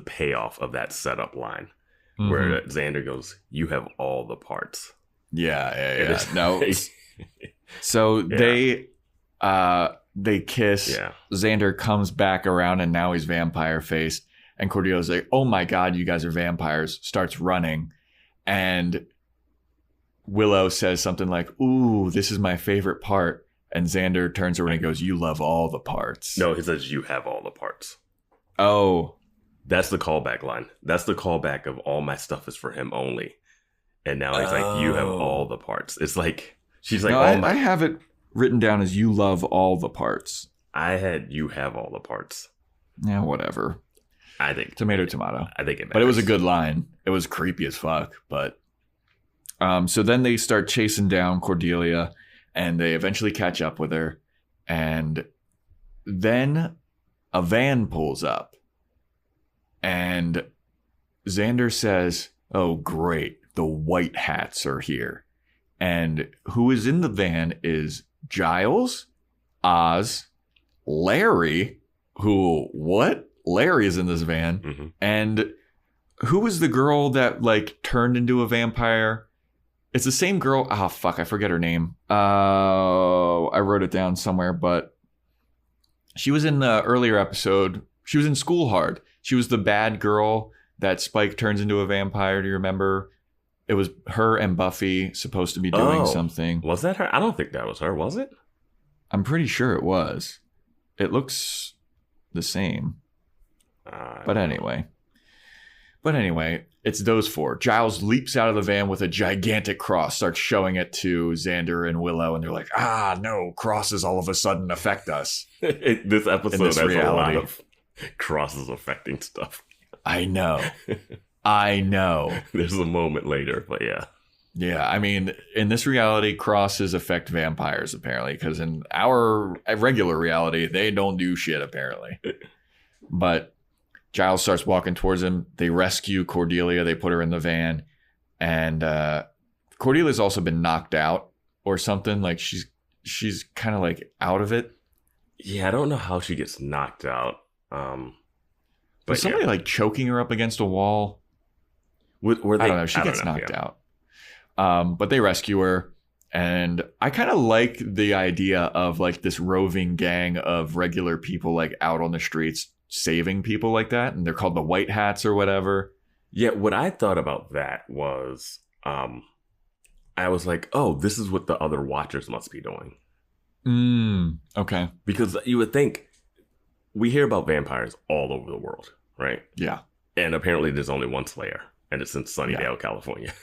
payoff of that setup line where Xander goes, you have all the parts. Yeah. No. So they kiss. Yeah. Xander comes back around and now he's vampire faced. And Cordelia's like, oh my God, you guys are vampires. Starts running. And Willow says something like, "Ooh, this is my favorite part." And Xander turns around and goes, "You love all the parts." No, he says, "You have all the parts." Oh. That's the callback line. That's the callback of all my stuff is for him only. And now he's like, "You have all the parts." It's like, she's like, no, oh I have it written down as "You love all the parts." I had "You have all the parts." Yeah, whatever. I think tomato. I think it matters. But it was a good line. It was creepy as fuck. But so then they start chasing down Cordelia, and they eventually catch up with her. And then a van pulls up, and Xander says, "Oh, great. The white hats are here." And who is in the van is Giles, Oz, Larry, Larry is in this van. Mm-hmm. And who was the girl that like turned into a vampire? It's the same girl. Oh, fuck. I forget her name. I wrote it down somewhere, but she was in the earlier episode. She was in School Hard. She was the bad girl that Spike turns into a vampire. Do you remember? It was her and Buffy supposed to be doing something. Was that her? I don't think that was her, was it? I'm pretty sure it was. It looks the same. But anyway, it's those four. Giles leaps out of the van with a gigantic cross, starts showing it to Xander and Willow, and they're like, no, crosses all of a sudden affect us. This episode has reality. A lot of crosses affecting stuff. I know. There's a moment later, but yeah. Yeah, I mean, in this reality, crosses affect vampires, apparently, because in our regular reality, they don't do shit, apparently. But Giles starts walking towards him. They rescue Cordelia. They put her in the van. And Cordelia's also been knocked out or something. Like, she's kind of, like, out of it. Yeah, I don't know how she gets knocked out. But somebody, like, choking her up against a wall. I don't know. She gets knocked out. But they rescue her, and I kind of like the idea of like this roving gang of regular people like out on the streets saving people like that, and they're called the White Hats or whatever. Yeah, what I thought about that was, I was like, oh, this is what the other Watchers must be doing. Okay. Because you would think we hear about vampires all over the world, right? Yeah. And apparently there's only one Slayer, and it's in Sunnydale, California.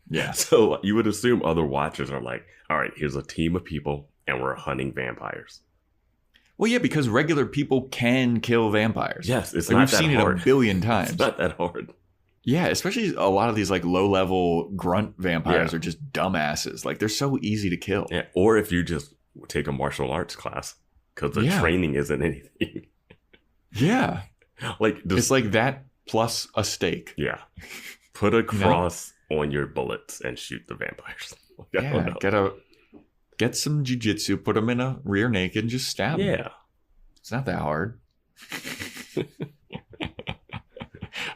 Yeah. So you would assume other Watchers are like, all right, here's a team of people and we're hunting vampires. Well, yeah, because regular people can kill vampires. Yes, it's like, not we've that seen hard. it a billion times. It's not that hard. Yeah, especially a lot of these like low-level grunt vampires are just dumbasses. Like they're so easy to kill. Yeah, or if you just take a martial arts class, because the training isn't anything. Yeah. Like it's like that plus a stake. Yeah. Put a cross on your bullets and shoot the vampires. Get some jujitsu, put them in a rear naked, and just stab them. Yeah. It's not that hard.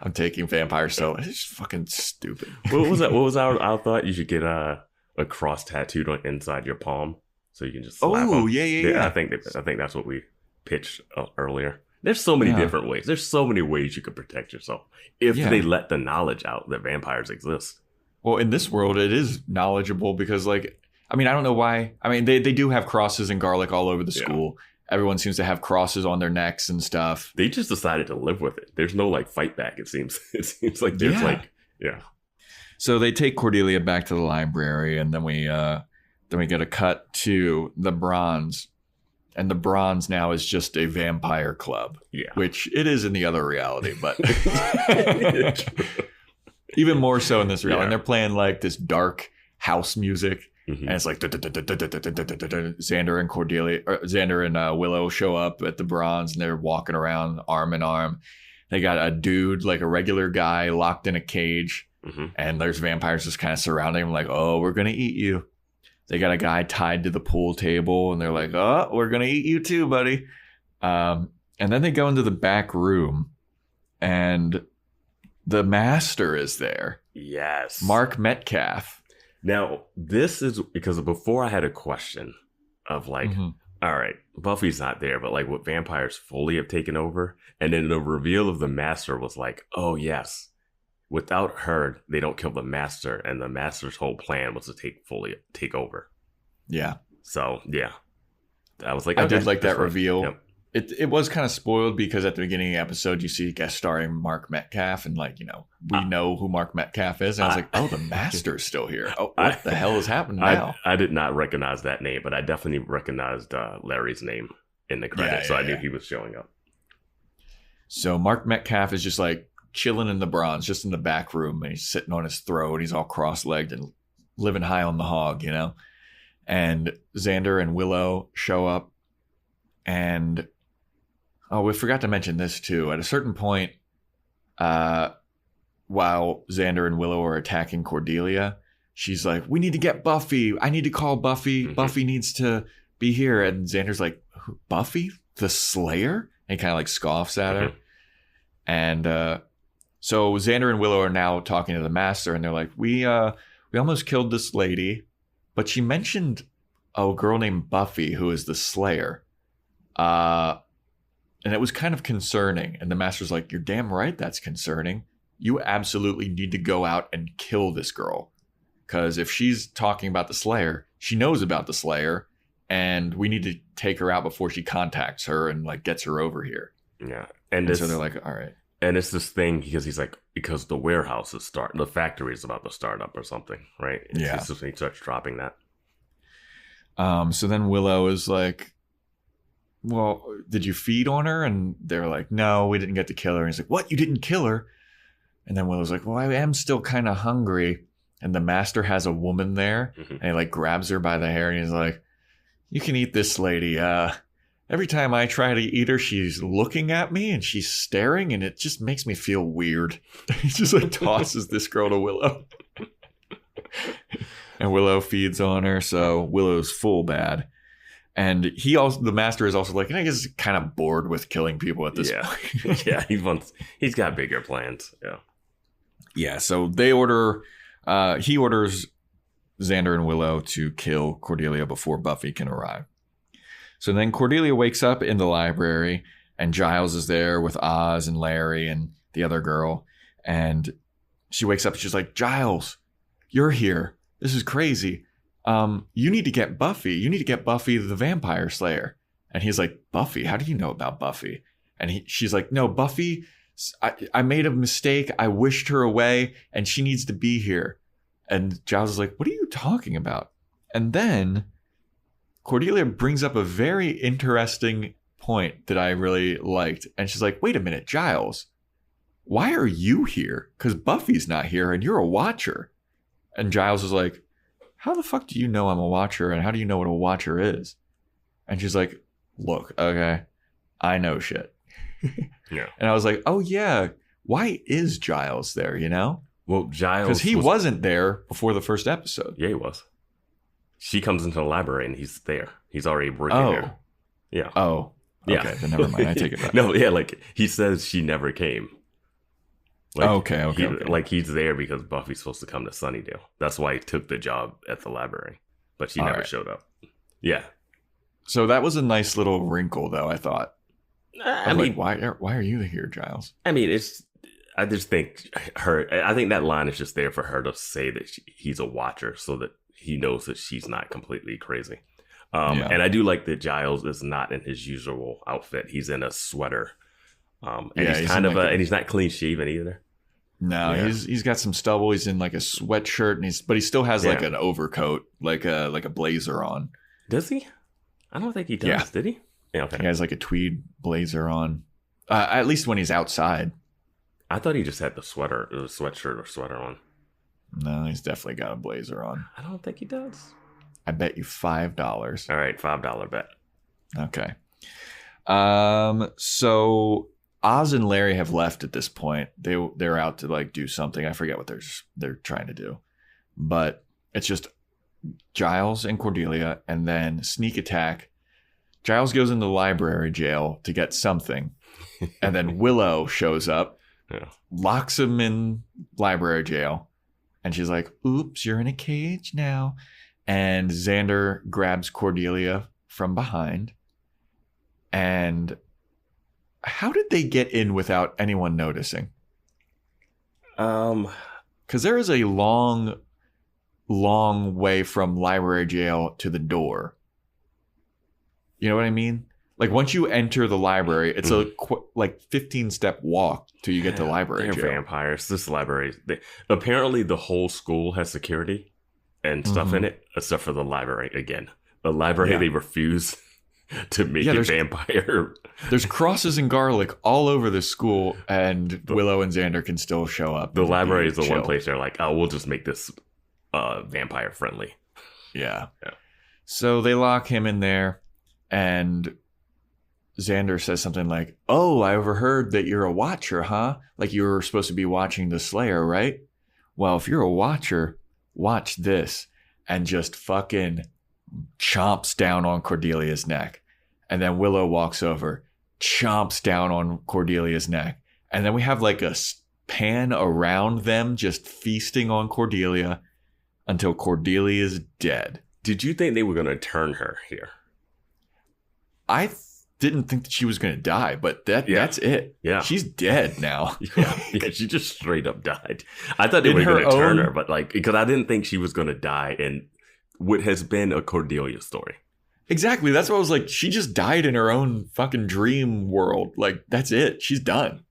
I'm taking vampire so it's just fucking stupid. What was that? What was our thought? You should get a cross tattooed on inside your palm so you can just slap them. Yeah. I think that's what we pitched earlier. There's so many different ways. There's so many ways you could protect yourself if they let the knowledge out that vampires exist. Well, in this world, it is knowledgeable because, like, I mean, I don't know why. I mean, they do have crosses and garlic all over the school. Everyone seems to have crosses on their necks and stuff. They just decided to live with it. There's no, like, fight back, it seems. It seems like there's, So they take Cordelia back to the library, and then we get a cut to the Bronze. And the Bronze now is just a vampire club. Yeah. Which it is in the other reality, but even more so in this reality. And they're playing like this dark house music. Mm-hmm. And it's like Xander and Cordelia, Xander and Willow show up at the Bronze, and they're walking around arm in arm. They got a dude, like a regular guy, locked in a cage. Mm-hmm. And there's vampires just kind of surrounding him like, oh, we're going to eat you. They got a guy tied to the pool table, and they're like, oh, we're going to eat you too, buddy. And then they go into the back room, and the master is there. Yes. Mark Metcalf. Now, this is because before I had a question of like, all right, Buffy's not there, but like what vampires fully have taken over? And then the reveal of the master was like, oh, yes, without her, they don't kill the master, and the master's whole plan was to take over. Yeah. So yeah, I was like, I okay, did like that right. reveal. Yep. It was kind of spoiled because at the beginning of the episode, you see guest starring Mark Metcalf, and we know who Mark Metcalf is. And I was like, oh, the master's still here. Oh, what the hell is happening now? I did not recognize that name, but I definitely recognized Larry's name in the credits, so I knew he was showing up. So Mark Metcalf is just like chilling in the bronze, just in the back room, and he's sitting on his throat. He's all cross-legged and living high on the hog, And Xander and Willow show up, and we forgot to mention this too. At a certain point, while Xander and Willow are attacking Cordelia, she's like, "We need to get Buffy. I need to call Buffy. Mm-hmm. Buffy needs to be here." And Xander's like, "Buffy, the Slayer?" And he kind of like scoffs at her. And so Xander and Willow are now talking to the master, and they're like, "We almost killed this lady, but she mentioned a girl named Buffy who is the Slayer." And it was kind of concerning. And the master's like, "You're damn right that's concerning. You absolutely need to go out and kill this girl. Because if she's talking about the Slayer, she knows about the Slayer. And we need to take her out before she contacts her and like gets her over here." Yeah. And so they're like, all right. And it's this thing because he's like, because the warehouse is the factory is about to start up or something, right? Yeah. It's just when he starts dropping that. So then Willow is like, "Well, did you feed on her?" And they're like, "No, we didn't get to kill her." And he's like, "What? You didn't kill her?" And then Willow's like, "Well, I am still kind of hungry." And the master has a woman there, and he like grabs her by the hair, and he's like, "You can eat this lady. Every time I try to eat her, she's looking at me and she's staring, and it just makes me feel weird." He just like tosses this girl to Willow. And Willow feeds on her, so Willow's full bad. And the master is also like, I guess, kind of bored with killing people at this point. Yeah, he's got bigger plans. Yeah. Yeah, so he orders Xander and Willow to kill Cordelia before Buffy can arrive. So then Cordelia wakes up in the library, and Giles is there with Oz and Larry and the other girl. And she wakes up and she's like, "Giles, you're here. This is crazy. You need to get Buffy. You need to get Buffy the Vampire Slayer." And he's like, "Buffy? How do you know about Buffy?" And she's like, "No, Buffy, I made a mistake. I wished her away, and she needs to be here." And Giles is like, "What are you talking about?" And then Cordelia brings up a very interesting point that I really liked. And she's like, "Wait a minute, Giles, why are you here? Because Buffy's not here, and you're a watcher." And Giles is like, "How the fuck do you know I'm a watcher, and how do you know what a watcher is?" And she's like, "Look, okay, I know shit." Yeah. And I was like, oh yeah, why is Giles there, Well, Giles... Because he wasn't there before the first episode. Yeah, he was. She comes into the library and he's there. He's already working there. Yeah. Oh, okay, then never mind. I take it back. No, yeah, like he says she never came. Like, okay. Like he's there because Buffy's supposed to come to Sunnydale. That's why he took the job at the library, but she never showed up. Yeah. So that was a nice little wrinkle, though. I thought. I mean, why are you here, Giles? I mean, I just think I think that line is just there for her to say that he's a watcher, so that he knows that she's not completely crazy. And I do like that Giles is not in his usual outfit. He's in a sweater. And he's kind of and he's not clean shaven either. No, he's got some stubble. He's in like a sweatshirt, but he still has like an overcoat, like a blazer on. Does he? I don't think he does. Yeah. Did he? Yeah, okay. He has like a tweed blazer on. At least when he's outside. I thought he just had the sweatshirt or sweater on. No, he's definitely got a blazer on. I don't think he does. I bet you $5. All right, $5 bet. Okay. So Oz and Larry have left at this point. They're out to like do something. I forget what they're trying to do, but it's just Giles and Cordelia, and then sneak attack. Giles goes into the library jail to get something, and then Willow shows up, locks him in library jail, and she's like, "Oops, you're in a cage now." And Xander grabs Cordelia from behind. And how did they get in without anyone noticing? Because there is a long way from library jail to the door. You know what I mean? Like once you enter the library, it's a 15-step walk till you get to library jail. They're vampires. This library, apparently the whole school has security and stuff in it, except for the library. Again, the library they refuse to make it vampire. There's crosses and garlic all over the school, and Willow and Xander can still show up. The library is the one place they're like, oh, we'll just make this vampire friendly. Yeah. So they lock him in there, and Xander says something like, oh, I overheard that you're a watcher, huh? Like you were supposed to be watching the Slayer, right? Well, if you're a watcher, watch this. And just fucking chomps down on Cordelia's neck. And then Willow walks over, chomps down on Cordelia's neck. And then we have like a pan around them just feasting on Cordelia until Cordelia is dead. Did you think they were going to turn her here? I didn't think that she was going to die, but that's it. Yeah. She's dead now. yeah, she just straight up died. I thought they were going to turn her, but because I didn't think she was going to die in what has been a Cordelia story. Exactly. That's what I was like. She just died in her own fucking dream world. Like, that's it. She's done.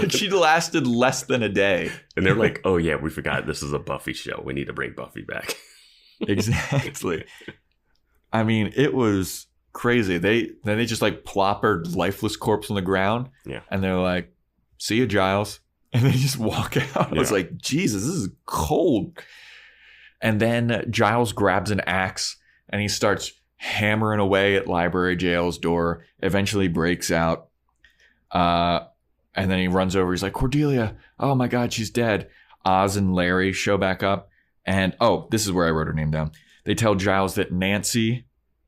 She lasted less than a day. And they're like, oh, yeah, we forgot this is a Buffy show. We need to bring Buffy back. Exactly. I mean, it was crazy. They just like ploppered lifeless corpse on the ground. Yeah. And they're like, see you, Giles. And they just walk out. I was like, Jesus, this is cold. And then Giles grabs an axe and he starts hammering away at library jail's door, eventually breaks out. And then he runs over. He's like, Cordelia, oh my God, she's dead. Oz and Larry show back up. And, this is where I wrote her name down. They tell Giles that Nancy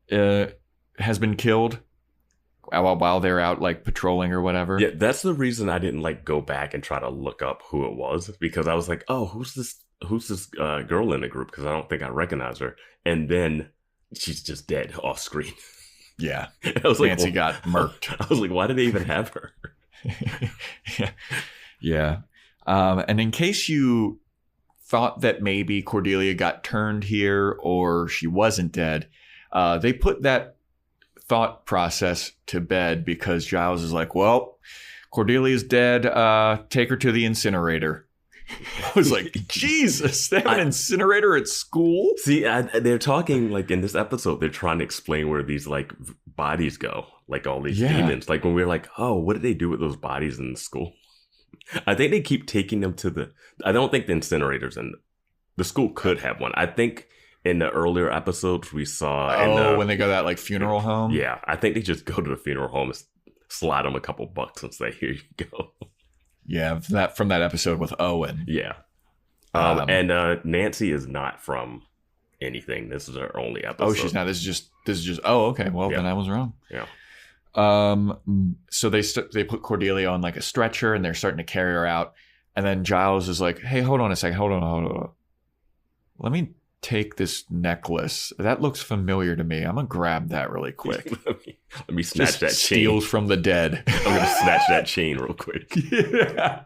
has been killed while they're out like patrolling or whatever. Yeah, that's the reason I didn't like go back and try to look up who it was, because I was like, oh, who's this girl in the group? Because I don't think I recognize her. And then she's just dead off screen. Yeah. I was Nancy got murked. I was like, why did they even have her? Yeah. And in case you thought that maybe Cordelia got turned here or she wasn't dead, they put that thought process to bed because Giles is like, well, Cordelia's dead. Take her to the incinerator. I was like, Jesus, they have an incinerator at school? See, they're talking like in this episode, they're trying to explain where these like bodies go, like all these demons. Like when we're like, oh, what did they do with those bodies in the school? I think they keep taking them to I don't think the incinerators in the school could have one. I think in the earlier episodes we saw. When they go to that like funeral home? Yeah, I think they just go to the funeral home and slide them a couple bucks and say, here you go. Yeah, from that episode with Owen. Yeah. And Nancy is not from anything. This is her only episode. Oh, she's not. This is just. Oh, okay. Well, then I was wrong. Yeah. So they put Cordelia on like a stretcher and they're starting to carry her out. And then Giles is like, hey, hold on a second. Hold on. Let me take this necklace. That looks familiar to me. I'm going to grab that really quick. let me snatch that chain. Steals from the dead. I'm going to snatch that chain real quick. Yeah.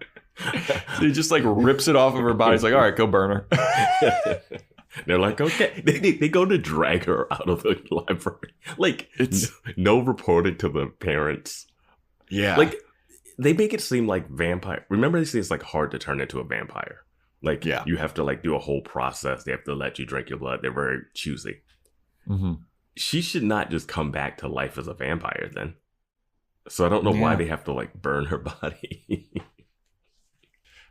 So he just like rips it off of her body. He's like, all right, go burn her. They're like, okay. They go to drag her out of the library. Like, it's no reporting to the parents. Yeah. Like, they make it seem like vampire. Remember, they say it's like hard to turn into a vampire. Like, you have to like do a whole process. They have to let you drink your blood. They're very choosy. Mm-hmm. She should not just come back to life as a vampire then. So I don't know why they have to like burn her body.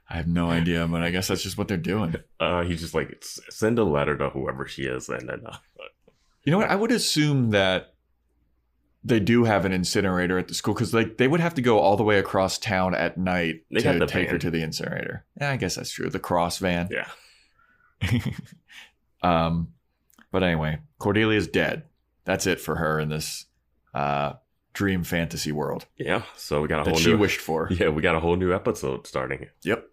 I have no idea, but I guess that's just what they're doing. He's just like, send a letter to whoever she is. And then, you know what? I would assume that they do have an incinerator at the school because like they would have to go all the way across town at night to take her to the incinerator. Yeah, I guess that's true. The cross van. Yeah. But anyway, Cordelia's dead. That's it for her in this dream fantasy world. Yeah. So we got a whole that she wished for. Yeah, we got a whole new episode starting. Yep.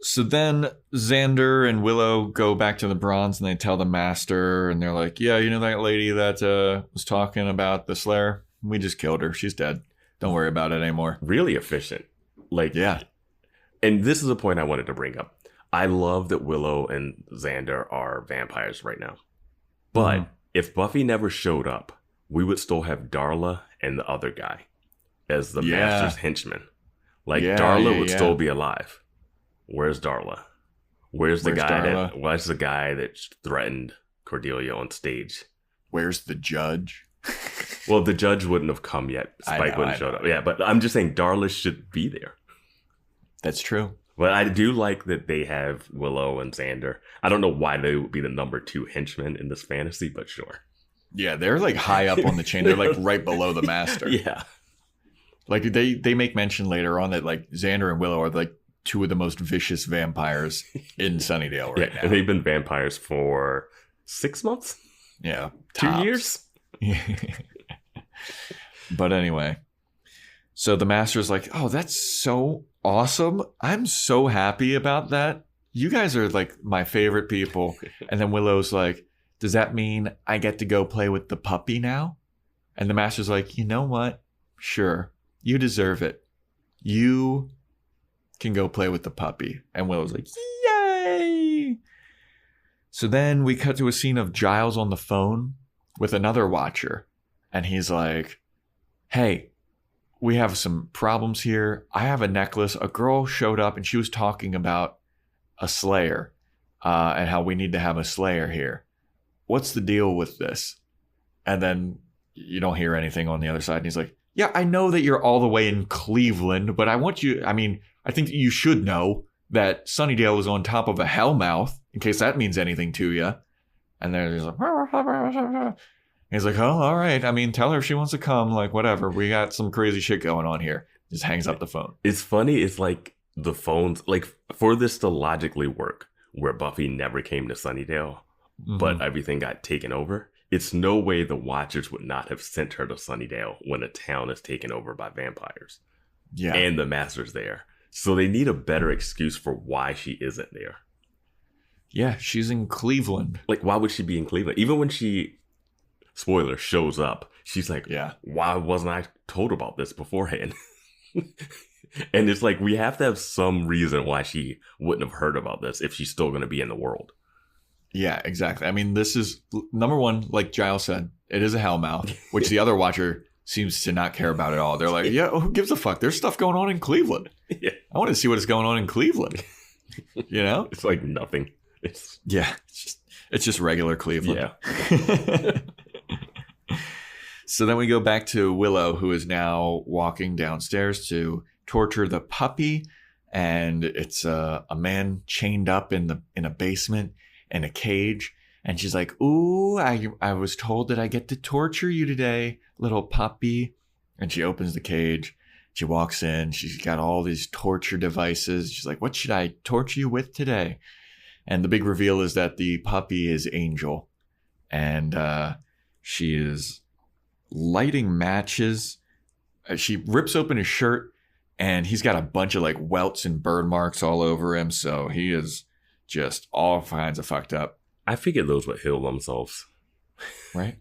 So then Xander and Willow go back to the Bronze and they tell the master and they're like, yeah, you know that lady that was talking about the Slayer? We just killed her. She's dead. Don't worry about it anymore. Really efficient. Like, yeah. And this is a point I wanted to bring up. I love that Willow and Xander are vampires right now. But if Buffy never showed up, we would still have Darla and the other guy as the Master's henchmen. Like, Darla would still be alive. Where's Darla? Where's the guy that threatened Cordelia on stage? Where's the judge? Well, the judge wouldn't have come yet. Spike wouldn't have showed up. Yeah, but I'm just saying Darla should be there. That's true. But I do like that they have Willow and Xander. I don't know why they would be the number 2 henchmen in this fantasy, but sure. Yeah, they're like high up on the chain. They're like right below the Master. Yeah. Like they make mention later on that like Xander and Willow are like 2 of the most vicious vampires in Sunnydale right now. And they've been vampires for 6 months? Yeah. 2 years? But anyway, so the Master's like, oh, that's so awesome. I'm so happy about that. You guys are like my favorite people. And then Willow's like, does that mean I get to go play with the puppy now? And the Master's like, you know what? Sure. You deserve it. You can go play with the puppy. And Willow's like, yay! So then we cut to a scene of Giles on the phone with another Watcher. And he's like, hey, we have some problems here. I have a necklace. A girl showed up and she was talking about a Slayer and how we need to have a Slayer here. What's the deal with this? And then you don't hear anything on the other side. And he's like, yeah, I know that you're all the way in Cleveland, but I think you should know that Sunnydale is on top of a hellmouth, in case that means anything to you. And then he's like, he's like, oh, all right. I mean, tell her if she wants to come, like, whatever. We got some crazy shit going on here. Just hangs up the phone. It's funny. It's like the phones, like, for this to logically work, where Buffy never came to Sunnydale, but everything got taken over. It's no way the Watchers would not have sent her to Sunnydale when a town is taken over by vampires. Yeah. And the Master's there. So they need a better excuse for why she isn't there. Yeah, she's in Cleveland. Like, why would she be in Cleveland? Even when she, spoiler, shows up, she's like, why wasn't I told about this beforehand? And it's like, we have to have some reason why she wouldn't have heard about this if she's still going to be in the world. Yeah, exactly. I mean, this is, number one, like Giles said, it is a hellmouth, which the other Watcher seems to not care about at all. They're like, yeah, who gives a fuck? There's stuff going on in Cleveland. Yeah. I want to see what is going on in Cleveland. You know? It's like nothing. It's just regular Cleveland. Yeah. So then we go back to Willow, who is now walking downstairs to torture the puppy. And it's a man chained up in a basement in a cage. And she's like, ooh, I was told that I get to torture you today, little puppy. And she opens the cage. She walks in. She's got all these torture devices. She's like, what should I torture you with today? And the big reveal is that the puppy is Angel. And she is lighting matches. She rips open his shirt. And he's got a bunch of like welts and burn marks all over him. So he is just all kinds of fucked up. I figured those would heal themselves. Right?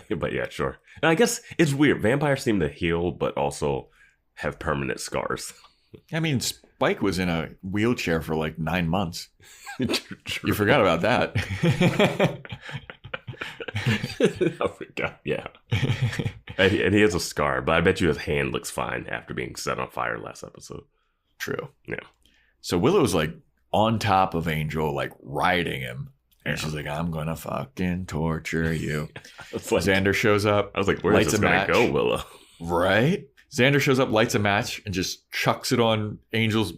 But yeah, sure. And I guess it's weird. Vampires seem to heal, but also have permanent scars. I mean, Spike was in a wheelchair for like 9 months. True. You forgot about that. I forgot, yeah. And he has a scar, but I bet you his hand looks fine after being set on fire last episode. True. Yeah. So Willow's like on top of Angel, like riding him. And she's like, I'm going to fucking torture you. Like, Xander shows up. I was like, where's this going to go, Willow? Right? Xander shows up, lights a match, and just chucks it on Angel's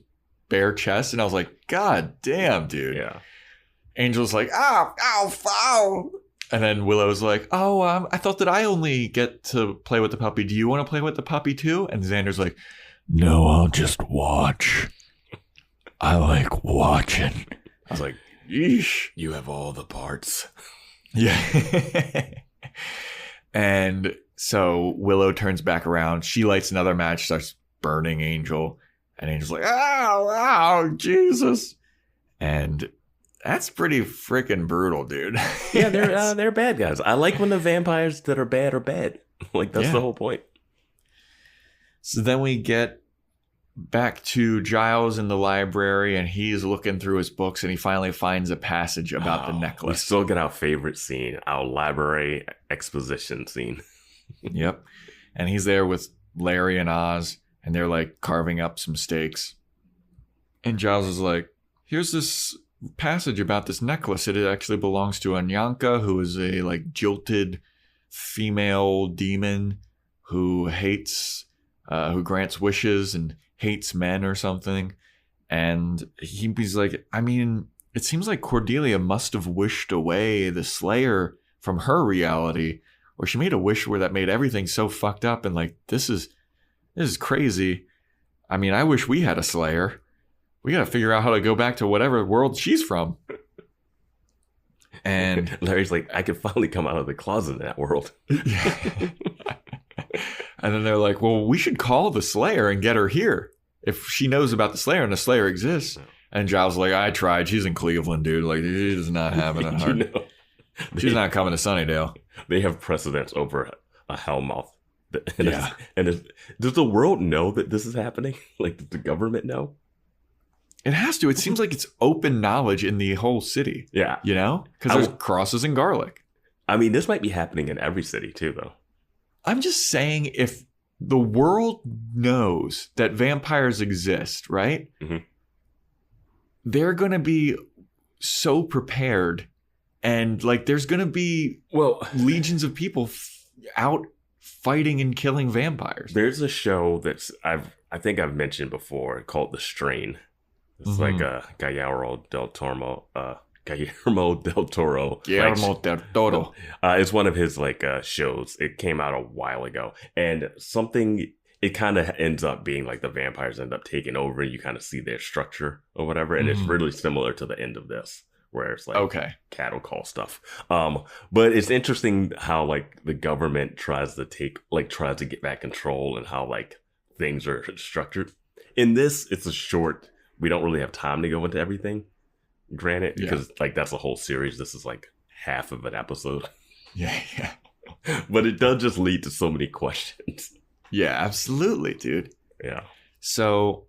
bare chest. And I was like, God damn, dude. Yeah. Angel's like, ow. And then Willow's like, I thought that I only get to play with the puppy. Do you want to play with the puppy too? And Xander's like, no, I'll just watch. I like watching. I was like, yeesh. You have all the parts. Yeah. And so Willow turns back around. She lights another match, starts burning Angel. And Angel's like, ow, Jesus. And that's pretty freaking brutal, dude. Yeah, they're bad guys. I like when the vampires that are bad are bad. Like, that's the whole point. So then we get back to Giles in the library, and he's looking through his books, and he finally finds a passage about the necklace. We still get our favorite scene, our library exposition scene. Yep. And he's there with Larry and Oz, and they're like carving up some steaks. And Giles is like, here's this passage about this necklace. It actually belongs to Anyanka, who is a like jilted female demon who hates, who grants wishes and hates men or something. And he's like, I mean, it seems like Cordelia must have wished away the Slayer from her reality, or she made a wish where that made everything so fucked up. And like, this is crazy. I mean, I wish we had a Slayer. We got to figure out how to go back to whatever world she's from. And Larry's like, I could finally come out of the closet in that world. Yeah. And then they're like, well, we should call the Slayer and get her here. If she knows about the Slayer and the Slayer exists. And Giles is like, I tried. She's in Cleveland, dude. Like, she does not have it at heart. She's not coming to Sunnydale. They have precedence over a Hellmouth. Yeah. Does the world know that this is happening? Like, does the government know? It has to. It seems like it's open knowledge in the whole city. Yeah. You know? Because there's crosses and garlic. I mean, this might be happening in every city, too, though. I'm just saying, if the world knows that vampires exist, right? Mm-hmm. They're going to be so prepared. And, like, there's going to be legions of people out fighting and killing vampires. There's a show that's I think I've mentioned before called The Strain. It's like Guillermo del Toro. Guillermo del Toro. It's one of his shows. It came out a while ago, and it kind of ends up being like the vampires end up taking over, and you kind of see their structure or whatever, and it's really similar to the end of this, where it's like cattle call stuff. But it's interesting how like the government tries to get back control, and how like things are structured. In this, it's a short. We don't really have time to go into everything, granted, because like that's a whole series. This is like half of an episode. Yeah. But it does just lead to so many questions. Yeah, absolutely, dude. Yeah. So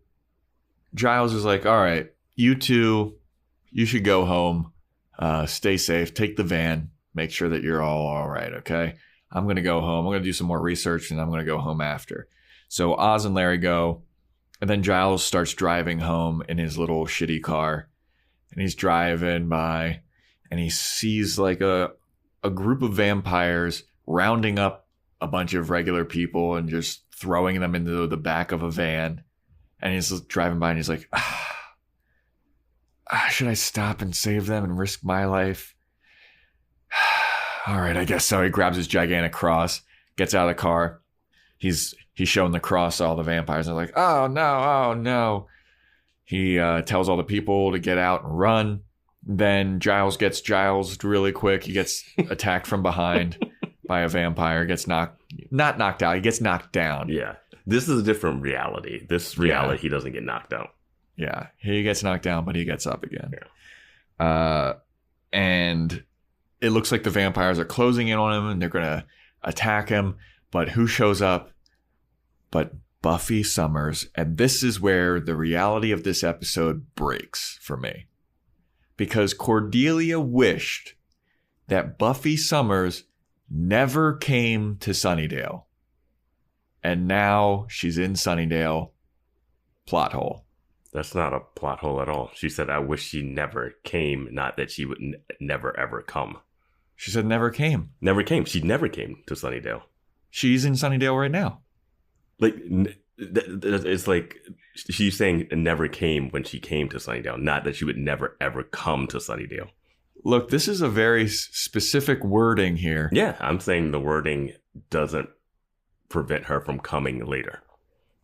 Giles is like, all right, you two, you should go home. Stay safe. Take the van. Make sure that you're all right, okay? I'm going to go home. I'm going to do some more research, and I'm going to go home after. So Oz and Larry go. And then Giles starts driving home in his little shitty car. And he's driving by, and he sees like a group of vampires rounding up a bunch of regular people and just throwing them into the back of a van. And he's driving by, and he's like, should I stop and save them and risk my life? All right, I guess so. He grabs his gigantic cross, gets out of the car. He's showing the cross to all the vampires. They're like, oh no. He tells all the people to get out and run. Then Giles gets really quick. He gets attacked from behind by a vampire. Gets not knocked out. He gets knocked down. Yeah. This is a different reality. This reality, he doesn't get knocked out. Yeah. He gets knocked down, but he gets up again. Yeah. And it looks like the vampires are closing in on him, and they're going to attack him. But who shows up? But Buffy Summers. And this is where the reality of this episode breaks for me. Because Cordelia wished that Buffy Summers never came to Sunnydale. And now she's in Sunnydale. Plot hole. That's not a plot hole at all. She said, I wish she never came, not that she would never, ever come. She said never came. Never came. She never came to Sunnydale. She's in Sunnydale right now. Like, it's like she's saying it never came when she came to Sunnydale, not that she would never, ever come to Sunnydale. Look, this is a very specific wording here. Yeah, I'm saying the wording doesn't prevent her from coming later.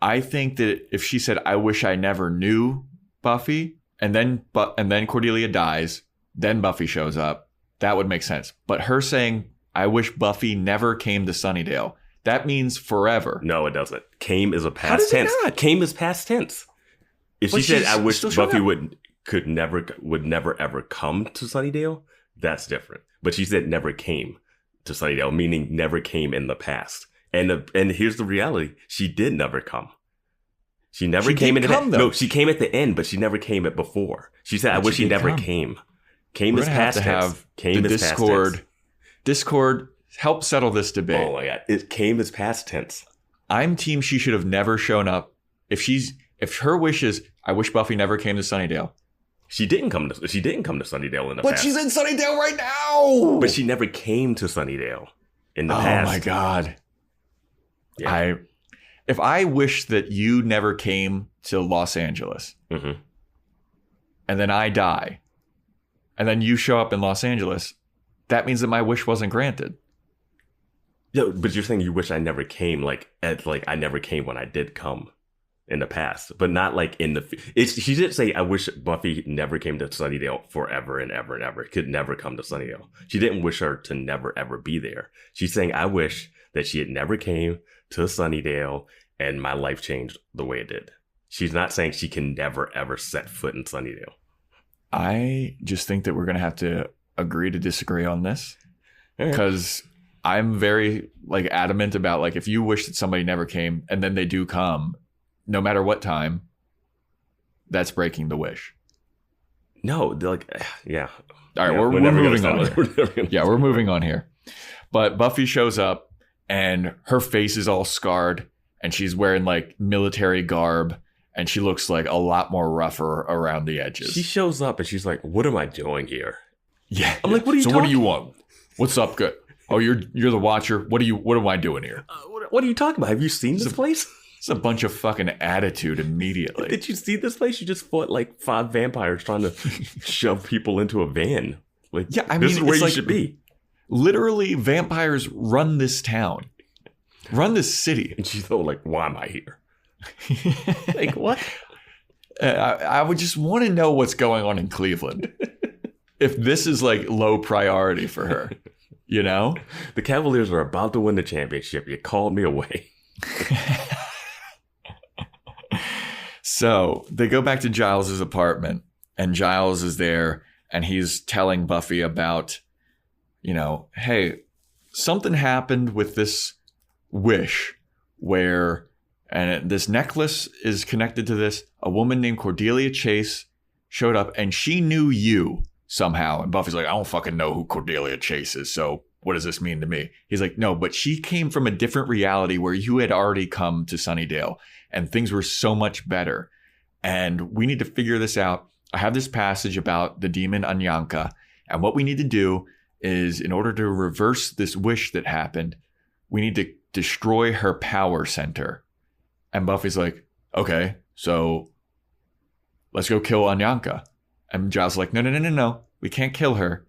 I think that if she said, I wish I never knew Buffy, and then Cordelia dies, then Buffy shows up, that would make sense. But her saying, I wish Buffy never came to Sunnydale, that means forever. No, it doesn't. Came is a past tense. Not? Came is past tense. If she said, I wish Buffy would never ever come to Sunnydale, that's different. But she said never came to Sunnydale, meaning never came in the past. And here's the reality. She did never come. She never came in. No, she came at the end, but she never came at before. She said, "I wish she never came." Came is past tense. Came is past tense. Discord, help settle this debate. Oh my god, it came as past tense. I'm team. She should have never shown up. If her wish is, I wish Buffy never came to Sunnydale. She didn't come to Sunnydale in the past. But she's in Sunnydale right now. But she never came to Sunnydale in the past. Oh my god. Yeah. If I wish that you never came to Los Angeles, and then I die, and then you show up in Los Angeles, that means that my wish wasn't granted. Yeah, but you're saying you wish I never came, I never came when I did come in the past, but not like in the. She did say, "I wish Buffy never came to Sunnydale forever and ever and ever. Could never come to Sunnydale." She didn't wish her to never ever be there. She's saying, "I wish that she had never came to Sunnydale and my life changed the way it did." She's not saying she can never ever set foot in Sunnydale. I just think that we're going to have to agree to disagree on this, because I'm very adamant about if you wish that somebody never came and then they do come, no matter what time, that's breaking the wish. No, yeah. All right, we're moving on here. Yeah, we're moving on here. But Buffy shows up and her face is all scarred and she's wearing military garb and she looks a lot more rougher around the edges. She shows up and she's like, "What am I doing here?" Yeah. I'm like, "What are you what do you want? What's up? Good. Oh, you're the Watcher. What am I doing here? What are you talking about? Have you seen this place? It's a bunch of fucking attitude immediately. Did you see this place? You just fought 5 vampires trying to shove people into a van. Yeah, I mean, this is where you should be. Literally, vampires run this town, run this city. And she's all like, "Why am I here?" What? I would just want to know what's going on in Cleveland. If this is low priority for her, you know? The Cavaliers are about to win the championship. You called me away. So they go back to Giles' apartment and Giles is there and he's telling Buffy about, hey, something happened with this wish where, and this necklace is connected to this. A woman named Cordelia Chase showed up and she knew you somehow. And Buffy's like, "I don't fucking know who Cordelia Chase is. So what does this mean to me?" He's like, "No, but she came from a different reality where you had already come to Sunnydale and things were so much better. And we need to figure this out. I have this passage about the demon Anyanka. And what we need to do is, in order to reverse this wish that happened, we need to destroy her power center." And Buffy's like, "Okay, so let's go kill Anyanka." And Giles is like, No. We can't kill her.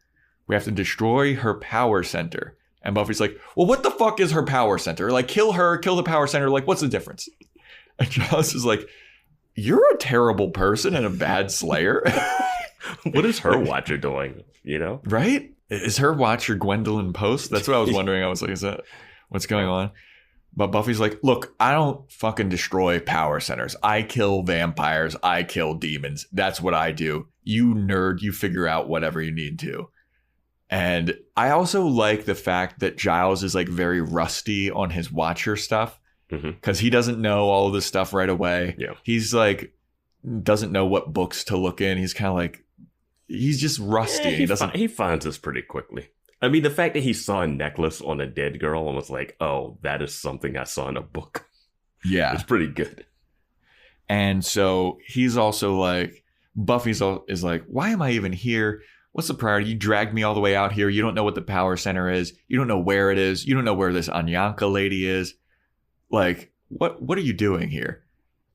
We have to destroy her power center. And Buffy's like, "Well, what the fuck is her power center? Kill her, kill the power center. What's the difference?" And Giles is like, "You're a terrible person and a bad slayer." What is her Watcher doing? Right? Is her Watcher Gwendolyn Post? That's what I was wondering. I was like, is that what's going on? But Buffy's like, "Look, I don't fucking destroy power centers. I kill vampires. I kill demons. That's what I do. You nerd, you figure out whatever you need to." And I also like the fact that Giles is very rusty on his Watcher stuff because he doesn't know all of this stuff right away. Yeah. He's doesn't know what books to look in. He's kind of he's just rusty. He finds this pretty quickly. I mean, the fact that he saw a necklace on a dead girl and was like, "Oh, that is something I saw in a book." Yeah. It's pretty good. And so he's also Buffy is like, "Why am I even here? What's the priority? You dragged me all the way out here. You don't know what the power center is. You don't know where it is. You don't know where this Anyanka lady is. What are you doing here?"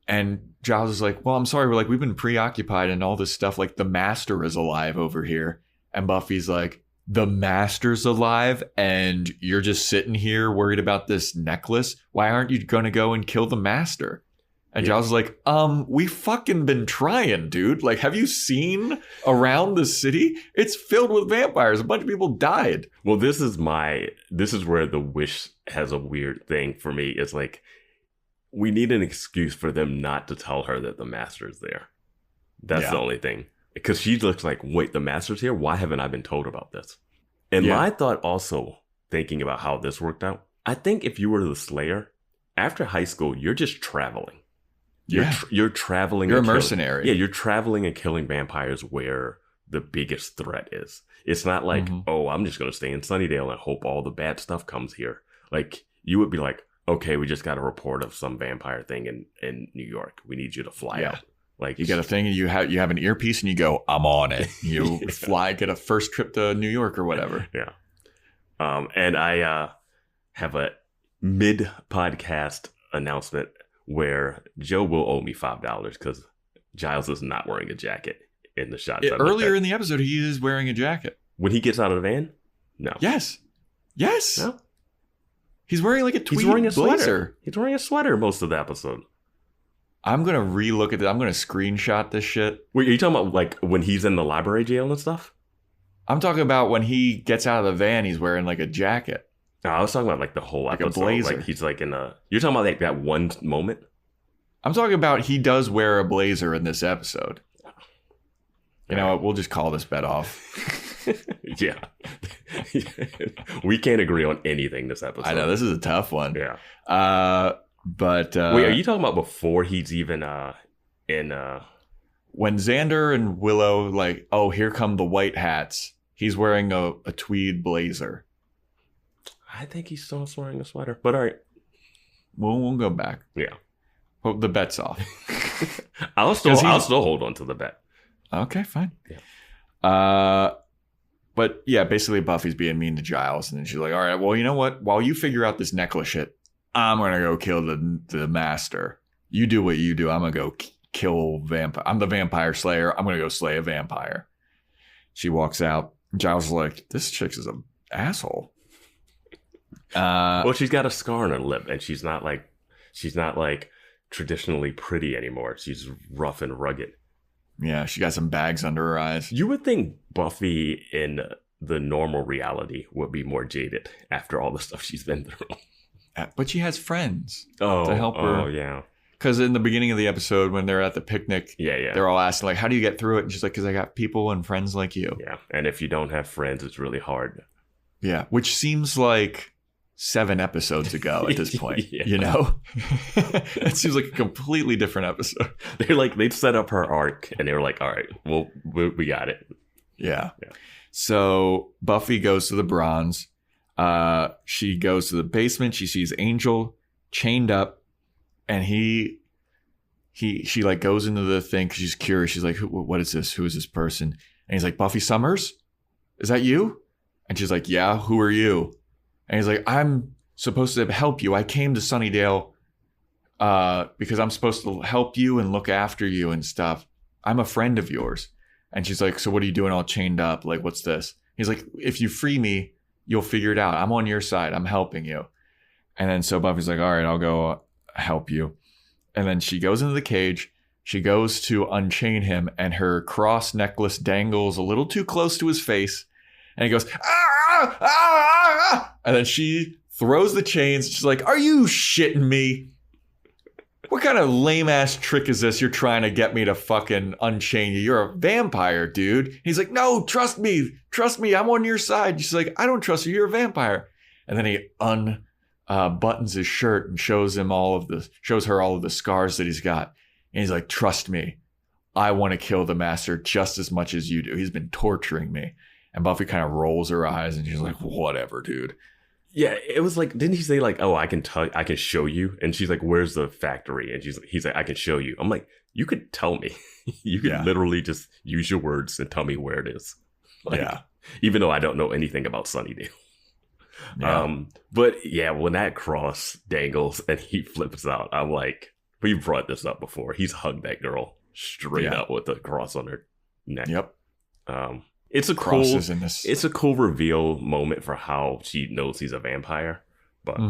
And Giles is like, "Well, I'm sorry. We've been preoccupied and all this stuff. The Master is alive over here." And Buffy's like, "The Master's alive and you're just sitting here worried about this necklace? Why aren't you going to go and kill the Master?" And Giles is like, "We fucking been trying, dude. Have you seen around the city? It's filled with vampires. A bunch of people died." Well, this is where the wish has a weird thing for me. It's we need an excuse for them not to tell her that the Master's there. That's the only thing. Because she looks like, "Wait, the Master's here? Why haven't I been told about this?" And my thought also, thinking about how this worked out, I think if you were the Slayer, after high school, you're just traveling. You're traveling. You're a mercenary. You're traveling and killing vampires where the biggest threat is. It's not like, oh, I'm just going to stay in Sunnydale and hope all the bad stuff comes here. Like, you would be like, okay, we just got a report of some vampire thing in New York. We need you to fly out. Like, you get a thing and you have an earpiece and you go, I'm on it. You fly, get a first trip to New York or whatever. Yeah. And I have a mid-podcast announcement where Joe will owe me $5 because Giles is not wearing a jacket in the shots. Earlier in the episode, he is wearing a jacket. When he gets out of the van? No. Yes. No. He's wearing like a tweed blazer. Sweater. He's wearing a sweater most of the episode. I'm going to re-look at it. I'm going to screenshot this shit. Wait, are you talking about like when he's in the library jail and stuff? I'm talking about when he gets out of the van, he's wearing like a jacket. No, I was talking about like the whole episode. Like a blazer. Like he's like in a... You're talking about like that one moment? I'm talking about he does wear a blazer in this episode. You know what? We'll just call this bet off. Yeah. We can't agree on anything this episode. I know. This is a tough one. Yeah. But... Wait, are you talking about before he's even in... When Xander and Willow, like, oh, here come the white hats. He's wearing a tweed blazer. I think he's still wearing a sweater. But all right. We'll go back. Yeah. Well, the bet's off. I'll still hold on to the bet. Okay, fine. Yeah. But yeah, basically Buffy's being mean to Giles, and then she's like, all right, well, you know what? While you figure out this necklace shit, I'm going to go kill the master. You do what you do. I'm going to go kill vampire. I'm the vampire slayer. I'm going to go slay a vampire. She walks out. Giles is like, this chick is an asshole. Well, she's got a scar on her lip, and she's not like traditionally pretty anymore. She's rough and rugged. Yeah, she got some bags under her eyes. You would think Buffy in the normal reality would be more jaded after all the stuff she's been through. But she has friends to help her. Oh, yeah. Because in the beginning of the episode, when they're at the picnic, they're all asking, like, how do you get through it? And she's like, because I got people and friends like you. Yeah, and if you don't have friends, it's really hard. Yeah, which seems like 7 episodes ago at this point, you know? It seems like a completely different episode. They'd set up her arc, and they were like, all right, well, we got it. Yeah. So Buffy goes to the Bronze. She goes to the basement. She sees Angel chained up, and she like goes into the thing because she's curious. She's like, what is this? Who is this person? And he's like, Buffy Summers? Is that you? And she's like, yeah, who are you? And he's like, I'm supposed to help you. I came to Sunnydale because I'm supposed to help you and look after you and stuff. I'm a friend of yours. And she's like, so what are you doing all chained up? Like, what's this? He's like, if you free me, you'll figure it out. I'm on your side. I'm helping you. And then so Buffy's like, all right, I'll go help you. And then she goes into the cage. She goes to unchain him, and her cross necklace dangles a little too close to his face. And he goes, ah, ah, ah. And then she throws the chains. She's like, are you shitting me? What kind of lame ass trick is this? You're trying to get me to fucking unchain you. You're a vampire, dude. He's like, no, trust me. Trust me. I'm on your side. She's like, I don't trust you. You're a vampire. And then he buttons his shirt and shows her all of the scars that he's got. And he's like, trust me. I want to kill the master just as much as you do. He's been torturing me. And Buffy kind of rolls her eyes and she's like, whatever, dude. Yeah, it was like, didn't he say like, oh, I can show you? And she's like, where's the factory? And he's like, I can show you. I'm like, you could tell me. You could literally just use your words and tell me where it is. Like, even though I don't know anything about Sunnydale. Yeah. But yeah, when that cross dangles and he flips out, I'm like, we brought this up before. He's hugged that girl straight up with the cross on her neck. Yep. It's a cool reveal moment for how she knows he's a vampire. But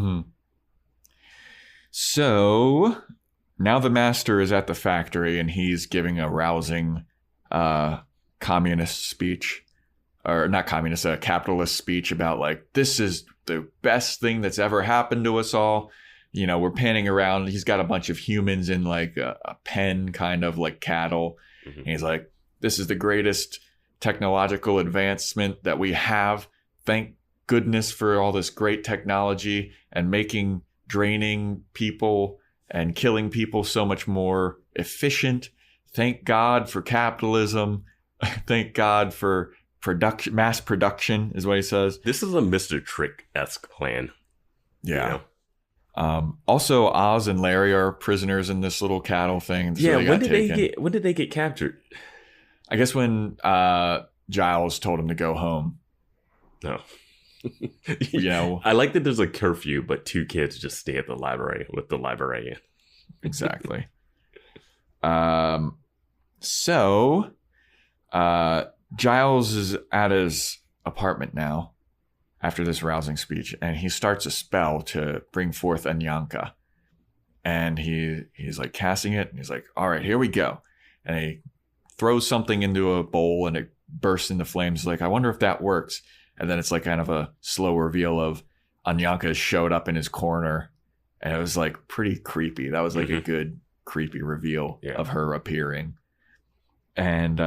So now the master is at the factory and he's giving a rousing communist speech. Or not communist, a capitalist speech about like, this is the best thing that's ever happened to us all. You know, we're panning around. He's got a bunch of humans in like a pen, kind of like cattle. And he's like, this is the greatest technological advancement that we have. Thank goodness for all this great technology and draining people and killing people so much more efficient. Thank God for capitalism. Thank God for mass production is what he says. This is a Mr. Trick-esque plan. Yeah. You know? Also, Oz and Larry are prisoners in this little cattle thing. So when did they get captured? I guess when Giles told him to go home. No. You know, I like that there's a curfew, but 2 kids just stay at the library with the librarian. Exactly. So Giles is at his apartment now after this rousing speech, and he starts a spell to bring forth Anyanka. And he's like casting it, and he's like, all right, here we go. And he throws something into a bowl, and it bursts into flames. Like, I wonder if that works. And then it's like kind of a slow reveal of Anyanka showed up in his corner, and it was like pretty creepy. That was like a good creepy reveal of her appearing. And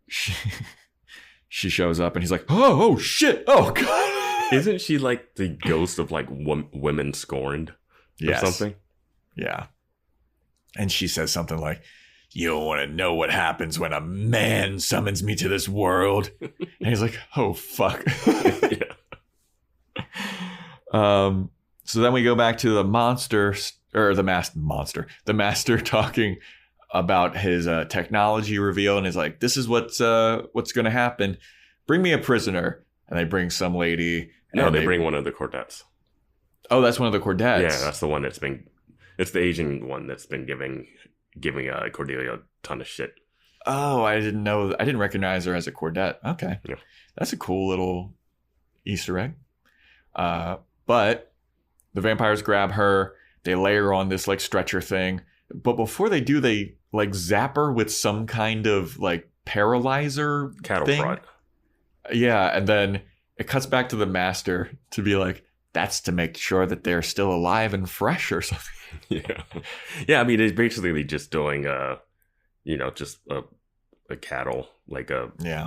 she shows up, and he's like, oh shit, oh god. Isn't she like the ghost of like women scorned or something? Yeah. And she says something like, you don't want to know what happens when a man summons me to this world. And he's like, oh, fuck. So then we go back to the master talking about his technology reveal. And he's like, this is what's going to happen. Bring me a prisoner. And they bring some lady. No, they bring one of the Cordettes. Oh, that's one of the Cordettes. Yeah, that's the one it's the Asian one that's been giving Cordelia a ton of shit. Oh, I didn't recognize her as a Cordette. Okay. Yeah. That's a cool little Easter egg. But the vampires grab her. They lay her on this like stretcher thing. But before they do, they like zap her with some kind of like paralyzer cattle thing. prod. Yeah. And then it cuts back to the master to be like, that's to make sure that they're still alive and fresh or something. Yeah. I mean, it's basically just doing, just a cattle, like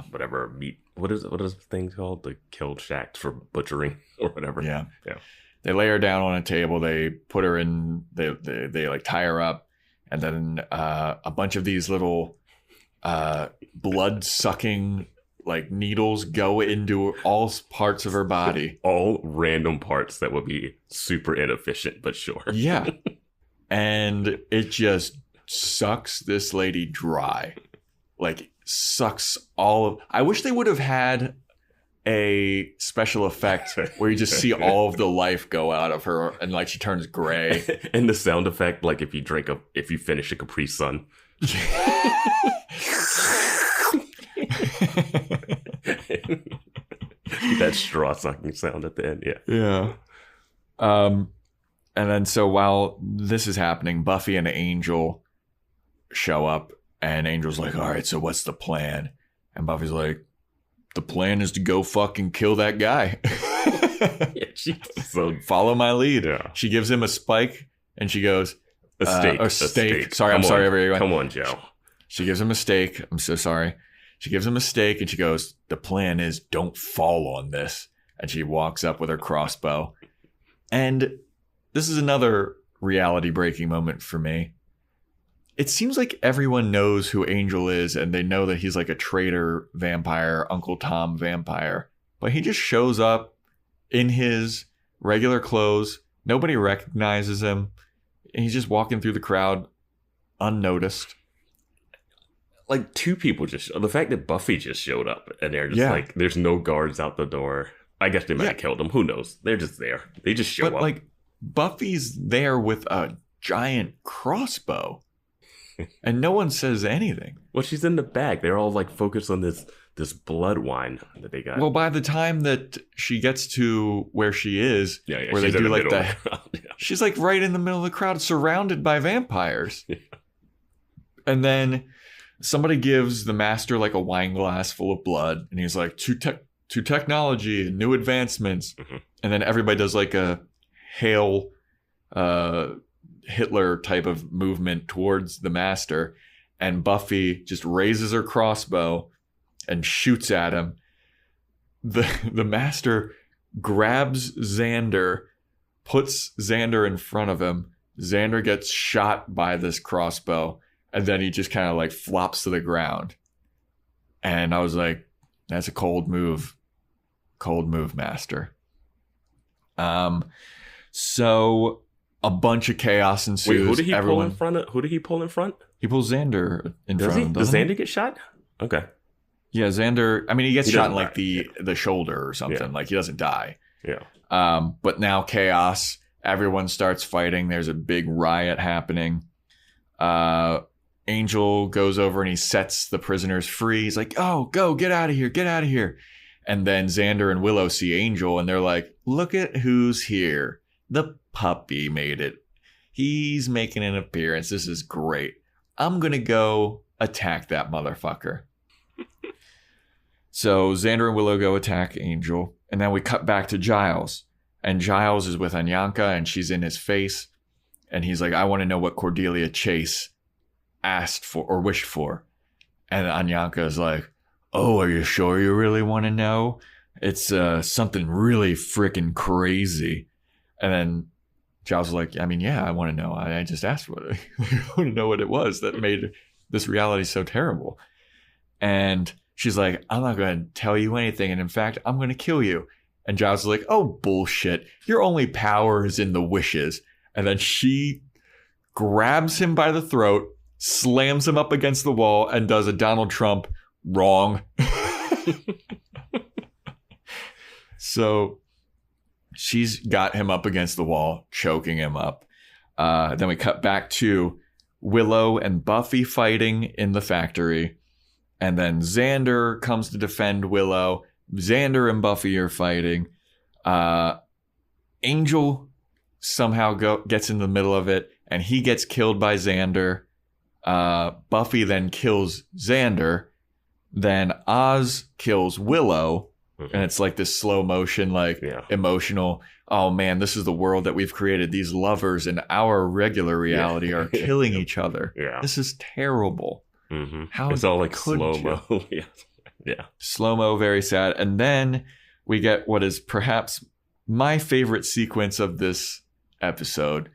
whatever meat. What is the thing called? The kill shack for butchering or whatever. Yeah. Yeah. They lay her down on a table. They put her in. They like tie her up, and then a bunch of these little blood sucking like needles go into all parts of her body. All random parts that would be super inefficient, but sure. Yeah. And it just sucks this lady dry. Like, sucks all of... I wish they would have had a special effect where you just see all of the life go out of her and like she turns gray. And the sound effect, like if you finish a Capri Sun. That straw sucking sound at the end. Yeah. And then so while this is happening, Buffy and Angel show up, and Angel's like, all right, so what's the plan? And Buffy's like, the plan is to go fucking kill that guy. So follow my lead. Yeah. She gives him a spike, and she goes, a steak. Sorry, I'm sorry, everyone. Come on, Joe. She gives him a steak. I'm so sorry. She gives him a steak, and she goes, the plan is don't fall on this. And she walks up with her crossbow. And this is another reality-breaking moment for me. It seems like everyone knows who Angel is, and they know that he's like a traitor vampire, Uncle Tom vampire. But he just shows up in his regular clothes. Nobody recognizes him. And he's just walking through the crowd unnoticed. Like, 2 people the fact that Buffy just showed up, and they're just like, there's no guards out the door. I guess they might have killed him. Who knows? They're just there. They just show up. But like, Buffy's there with a giant crossbow. And no one says anything. Well, she's in the back. They're all like focused on this blood wine that they got. Well, by the time that she gets to where she is, where they do like that, she's like right in the middle of the crowd, surrounded by vampires. Yeah. And then somebody gives the master like a wine glass full of blood, and he's like, to technology and new advancements. Mm-hmm. And then everybody does like a hail Hitler type of movement towards the master, and Buffy just raises her crossbow and shoots at him. The master grabs Xander, puts Xander in front of him, Xander gets shot by this crossbow, and then he just kind of like flops to the ground. And I was like, that's a cold move. Cold move, master. So a bunch of chaos ensues. Wait, who did he pull in front of? Who did he pull in front? He pulls Xander in front of him. Does Xander get shot? Okay. Yeah, Xander. I mean, he gets shot in like the shoulder or something. Yeah. Like he doesn't die. Yeah. But now chaos. Everyone starts fighting. There's a big riot happening. Angel goes over and he sets the prisoners free. He's like, "Oh, go, get out of here, get out of here." And then Xander and Willow see Angel and they're like, "Look at who's here. The puppy made it. He's making an appearance. This is great. I'm going to go attack that motherfucker." So Xander and Willow go attack Angel. And then we cut back to Giles. And Giles is with Anyanka and she's in his face. And he's like, "I want to know what Cordelia Chase asked for or wished for." And Anyanka is like, "Oh, are you sure you really want to know? It's something really freaking crazy." And then Giles was like, "I mean, yeah, I want to know. I just asked for it. I want to know what it was that made this reality so terrible." And she's like, "I'm not going to tell you anything. And in fact, I'm going to kill you." And Giles is like, "Oh, bullshit. Your only power is in the wishes." And then she grabs him by the throat, slams him up against the wall, and does a Donald Trump wrong. So she's got him up against the wall, choking him up. Then we cut back to Willow and Buffy fighting in the factory. And then Xander comes to defend Willow. Xander and Buffy are fighting. Angel somehow gets in the middle of it, and he gets killed by Xander. Buffy then kills Xander. Then Oz kills Willow. And it's like this slow motion, like emotional. Oh man, this is the world that we've created. These lovers in our regular reality are killing each other. Yeah. This is terrible. Mm-hmm. How it's all like slow-mo. Yeah. Slow-mo, very sad. And then we get what is perhaps my favorite sequence of this episode,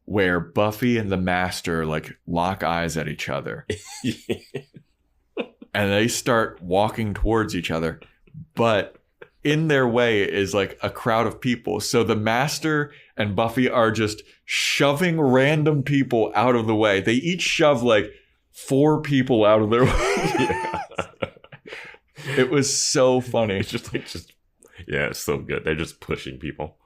where Buffy and the Master like lock eyes at each other. And they start walking towards each other. But in their way is like a crowd of people. So the Master and Buffy are just shoving random people out of the way. They each shove like 4 people out of their way. It was so funny. It's just yeah, it's so good. They're just pushing people.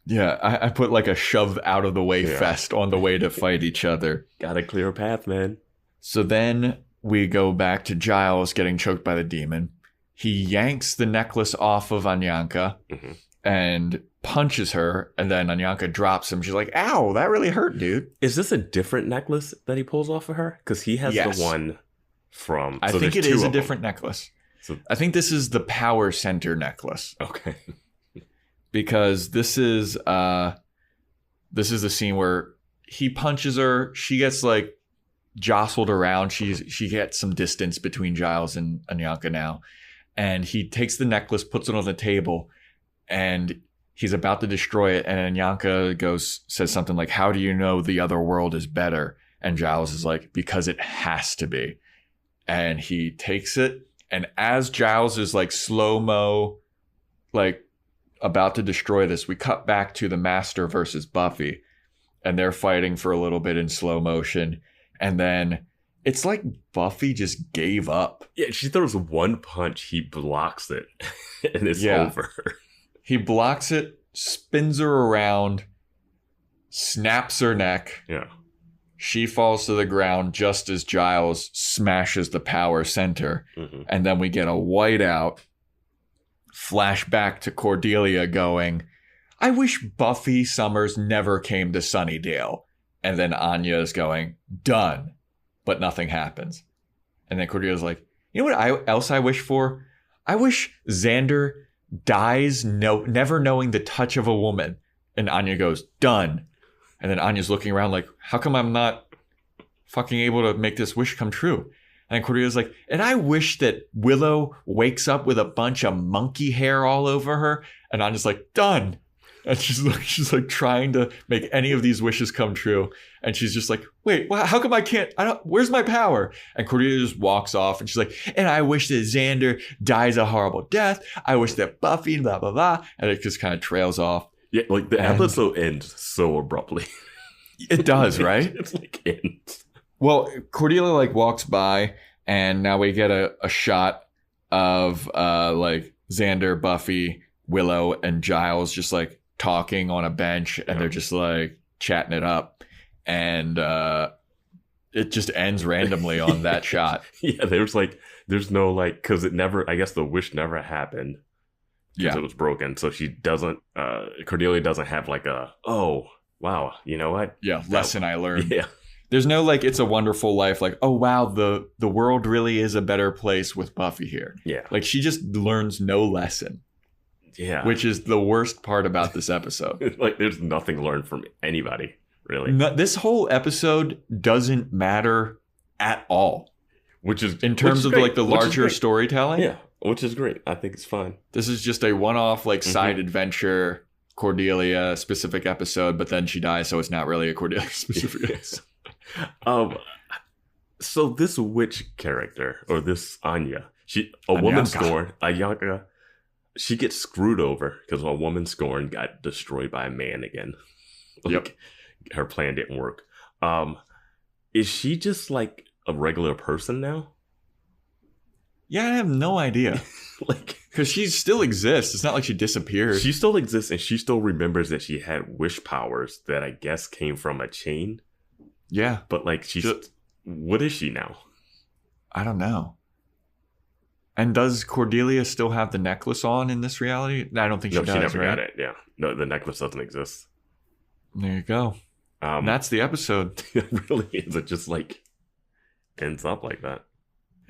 Yeah, I put like a shove out of the way fest on the way to fight each other. Gotta clear a path, man. So then we go back to Giles getting choked by the demon. He yanks the necklace off of Anyanka and punches her, and then Anyanka drops him. She's like, "Ow, that really hurt, dude." Is this a different necklace that he pulls off of her? Because he has the one from... I think it is a different necklace. So, I think this is the Power Center necklace. Okay. Because this is the scene where he punches her. She gets like jostled around. She gets some distance between Giles and Anyanka now. And he takes the necklace, puts it on the table, and he's about to destroy it. And Anyanka says something like, "How do you know the other world is better?" And Giles is like, "Because it has to be." And he takes it. And as Giles is like slow-mo, like about to destroy this, we cut back to the Master versus Buffy. And they're fighting for a little bit in slow motion. And then it's like Buffy just gave up. Yeah, she throws one punch, he blocks it, and it's over. He blocks it, spins her around, snaps her neck. Yeah. She falls to the ground just as Giles smashes the Power Center. And then we get a whiteout. Flashback to Cordelia going, "I wish Buffy Summers never came to Sunnydale." And then Anya is going, "Done." But nothing happens. And then Cordelia's like, "You know what else I wish for? I wish Xander dies never knowing the touch of a woman." And Anya goes, "Done." And then Anya's looking around like, "How come I'm not fucking able to make this wish come true?" And Cordelia's like, "And I wish that Willow wakes up with a bunch of monkey hair all over her." And Anya's like, "Done." And she's like trying to make any of these wishes come true. And she's just like, wait, how come where's my power? And Cordelia just walks off and she's like, and I wish that Xander dies a horrible death. I wish that Buffy, blah, blah, blah. And it just kind of trails off. Yeah, like the episode ends so abruptly. It does, right? It's like ends. Well, Cordelia like walks by and now we get a shot of like Xander, Buffy, Willow, and Giles just like talking on a bench and they're just like chatting it up. And it just ends randomly on that shot. Yeah, there's no like, because I guess the wish never happened. Yeah. It was broken. So she doesn't, Cordelia doesn't have like oh, wow, you know what? Yeah, lesson I learned. Yeah. There's no like, it's a wonderful life. Like, oh, wow, the world really is a better place with Buffy here. Yeah. Like she just learns no lesson. Yeah. Which is the worst part about this episode. Like there's nothing learned from anybody, really. This whole episode doesn't matter at all. Which is in terms of like the larger storytelling. Yeah. Which is great. I think it's fine. This is just a one-off like side adventure Cordelia specific episode, but then she dies, so it's not really a Cordelia specific episode. So this witch character, or this Anya, woman scorned, Ayanka, she gets screwed over because a woman scorned got destroyed by a man again. Like, her plan didn't work. Is she just like a regular person now? Yeah, I have no idea. Like, because she still exists. It's not like she disappeared. She still exists, and she still remembers that she had wish powers that I guess came from a chain. Yeah. But like, what is she now? I don't know. And does Cordelia still have the necklace on in this reality? I don't think she does. She never right? got it. Yeah. No, the necklace doesn't exist. There you go. That's the episode. It really is. It just like ends up like that.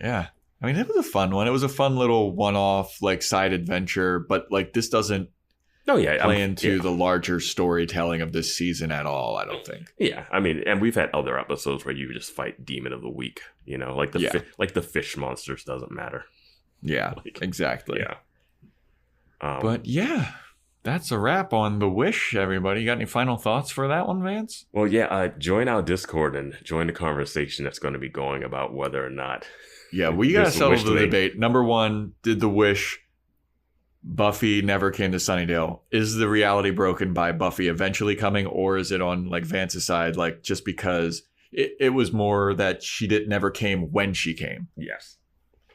Yeah. I mean, it was a fun one. It was a fun little one-off, like, side adventure. But, like, this doesn't play into the larger storytelling of this season at all, I don't think. Yeah. I mean, and we've had other episodes where you just fight Demon of the Week. You know, like the fish monsters doesn't matter. Yeah, exactly. Yeah. But, yeah, that's a wrap on The Wish, everybody. You got any final thoughts for that one, Vance? Well, yeah, join our Discord and join the conversation that's going to be going about whether or not... Yeah, we got to settle the debate. Number one, did the wish Buffy never came to Sunnydale? Is the reality broken by Buffy eventually coming, or is it on like Vance's side, like just because it was more that she never came when she came? Yes,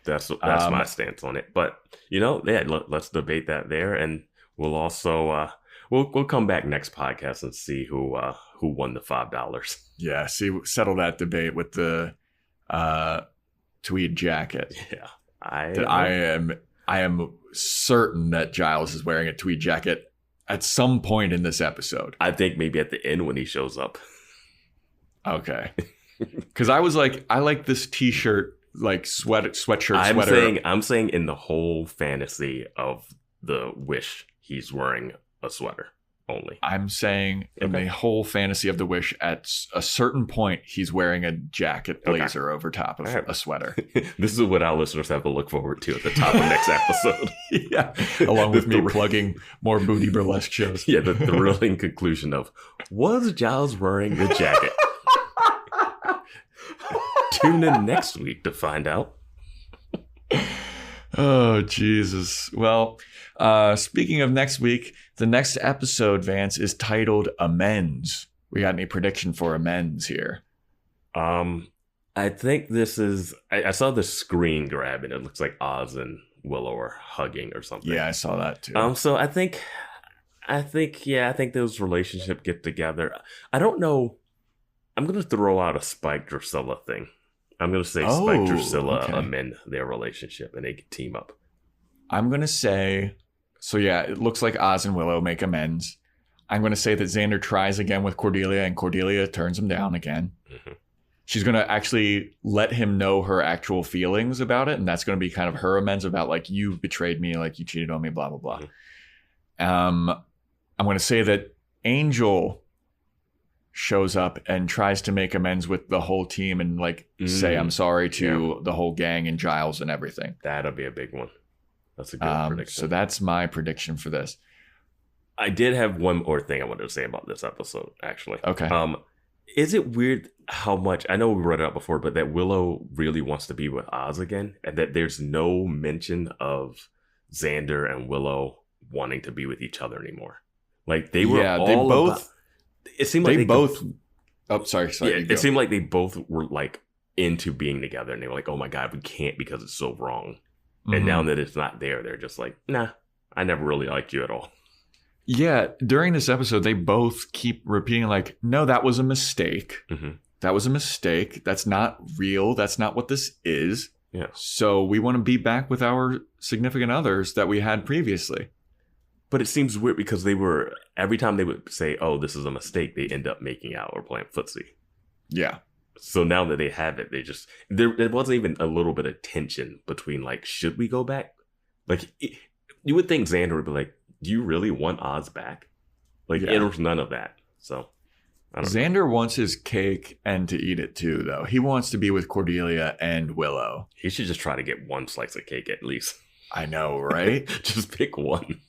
that's my stance on it. But let's debate that there, and we'll also we'll come back next podcast and see who won the $5. Yeah, settle that debate with the tweed jacket. Yeah, I am certain that Giles is wearing a tweed jacket at some point in this episode. I think maybe at the end when he shows up. Okay, because I was like, I like this T-shirt, like sweatshirt. I'm saying in the whole fantasy of the Wish, he's wearing a sweater. Only. I'm saying in the whole fantasy of the Wish, at a certain point, he's wearing a jacket blazer over top of a sweater. This is what our listeners have to look forward to at the top of next episode. Yeah, along with me plugging more booty burlesque shows. Yeah, the thrilling conclusion of, was Giles wearing the jacket? Tune in next week to find out. Oh, Jesus. Well, speaking of next week, the next episode, Vance, is titled Amends. We got any prediction for Amends here? I think this is... I saw the screen grab, and it looks like Oz and Willow are hugging or something. Yeah, I saw that too. So I think those relationships get together. I don't know. I'm going to throw out a Spike Drusilla thing. I'm going to say Spike Drusilla amend their relationship and they can team up. I'm going to say, so yeah, it looks like Oz and Willow make amends. I'm going to say that Xander tries again with Cordelia and Cordelia turns him down again. Mm-hmm. She's going to actually let him know her actual feelings about it. And that's going to be kind of her amends about like, you betrayed me, like you cheated on me, blah, blah, blah. Mm-hmm. I'm going to say that Angel shows up and tries to make amends with the whole team and like say I'm sorry to the whole gang and Giles and everything. That'll be a big one. That's a good prediction. So that's my prediction for this. I did have one more thing I wanted to say about this episode, actually. Okay. Is it weird how much, I know we read it out before, but that Willow really wants to be with Oz again, and that there's no mention of Xander and Willow wanting to be with each other anymore. Like they were it seemed like they both sorry. Yeah, it seemed like they both were like into being together, and they were like, oh my God, we can't because it's so wrong. Mm-hmm. And now that it's not there, they're just like, nah, I never really liked you at all. Yeah, during this episode, they both keep repeating like, no, that was a mistake. Mm-hmm. That was a mistake. That's not real. That's not what this is. Yeah. So we want to be back with our significant others that we had previously. But it seems weird because every time they would say, oh, this is a mistake, they end up making out or playing footsie. Yeah. So now that they have it, they just, there wasn't even a little bit of tension between like, should we go back? Like, you would think Xander would be like, do you really want Oz back? Like, There was none of that. So, I don't know. Xander wants his cake and to eat it too, though. He wants to be with Cordelia and Willow. He should just try to get one slice of cake at least. I know, right? Just pick one.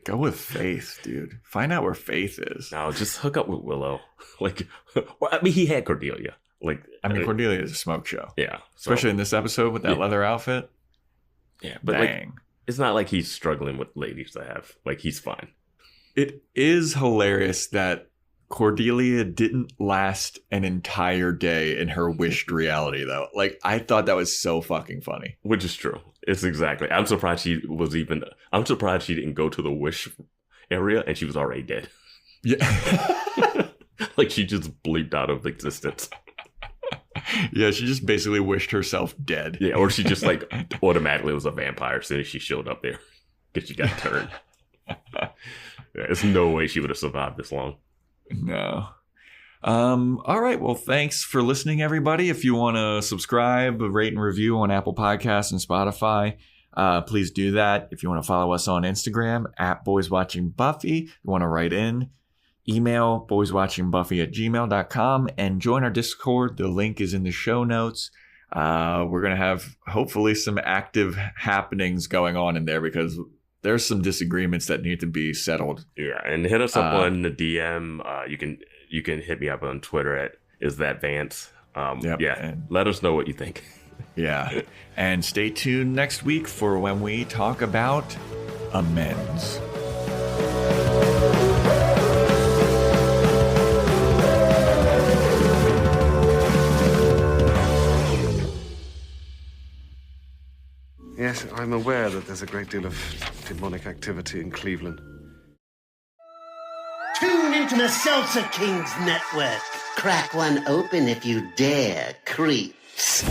Go with Faith, dude. Find out where Faith is. No, just hook up with Willow. Like, well, I mean, he had Cordelia. Like, Cordelia is a smoke show. Yeah. Especially in this episode with that leather outfit. Yeah, but dang. It's not like he's struggling with ladies to have. Like, he's fine. It is hilarious that Cordelia didn't last an entire day in her wished reality, though. Like, I thought that was so fucking funny. Which is true. It's exactly. I'm surprised she didn't go to the wish area and she was already dead. Yeah. Like, she just bleeped out of existence. Yeah, she just basically wished herself dead. Yeah, or she just like automatically was a vampire as soon as she showed up there because she got turned. There's no way she would have survived this long. No. All right. Well, thanks for listening, everybody. If you want to subscribe, rate, and review on Apple Podcasts and Spotify, please do that. If you want to follow us on Instagram at BoysWatchingBuffy, you want to write in, email BoysWatchingBuffy@gmail.com and join our Discord. The link is in the show notes. We're going to have hopefully some active happenings going on in there because there's some disagreements that need to be settled. Yeah, and hit us up on the DM. You can hit me up on Twitter at @isthatVance. Yep. Yeah, and let us know what you think. Yeah, and stay tuned next week for when we talk about amends. Yes, I'm aware that there's a great deal of demonic activity in Cleveland. Tune into the Salsa Kings Network. Crack one open if you dare, creeps.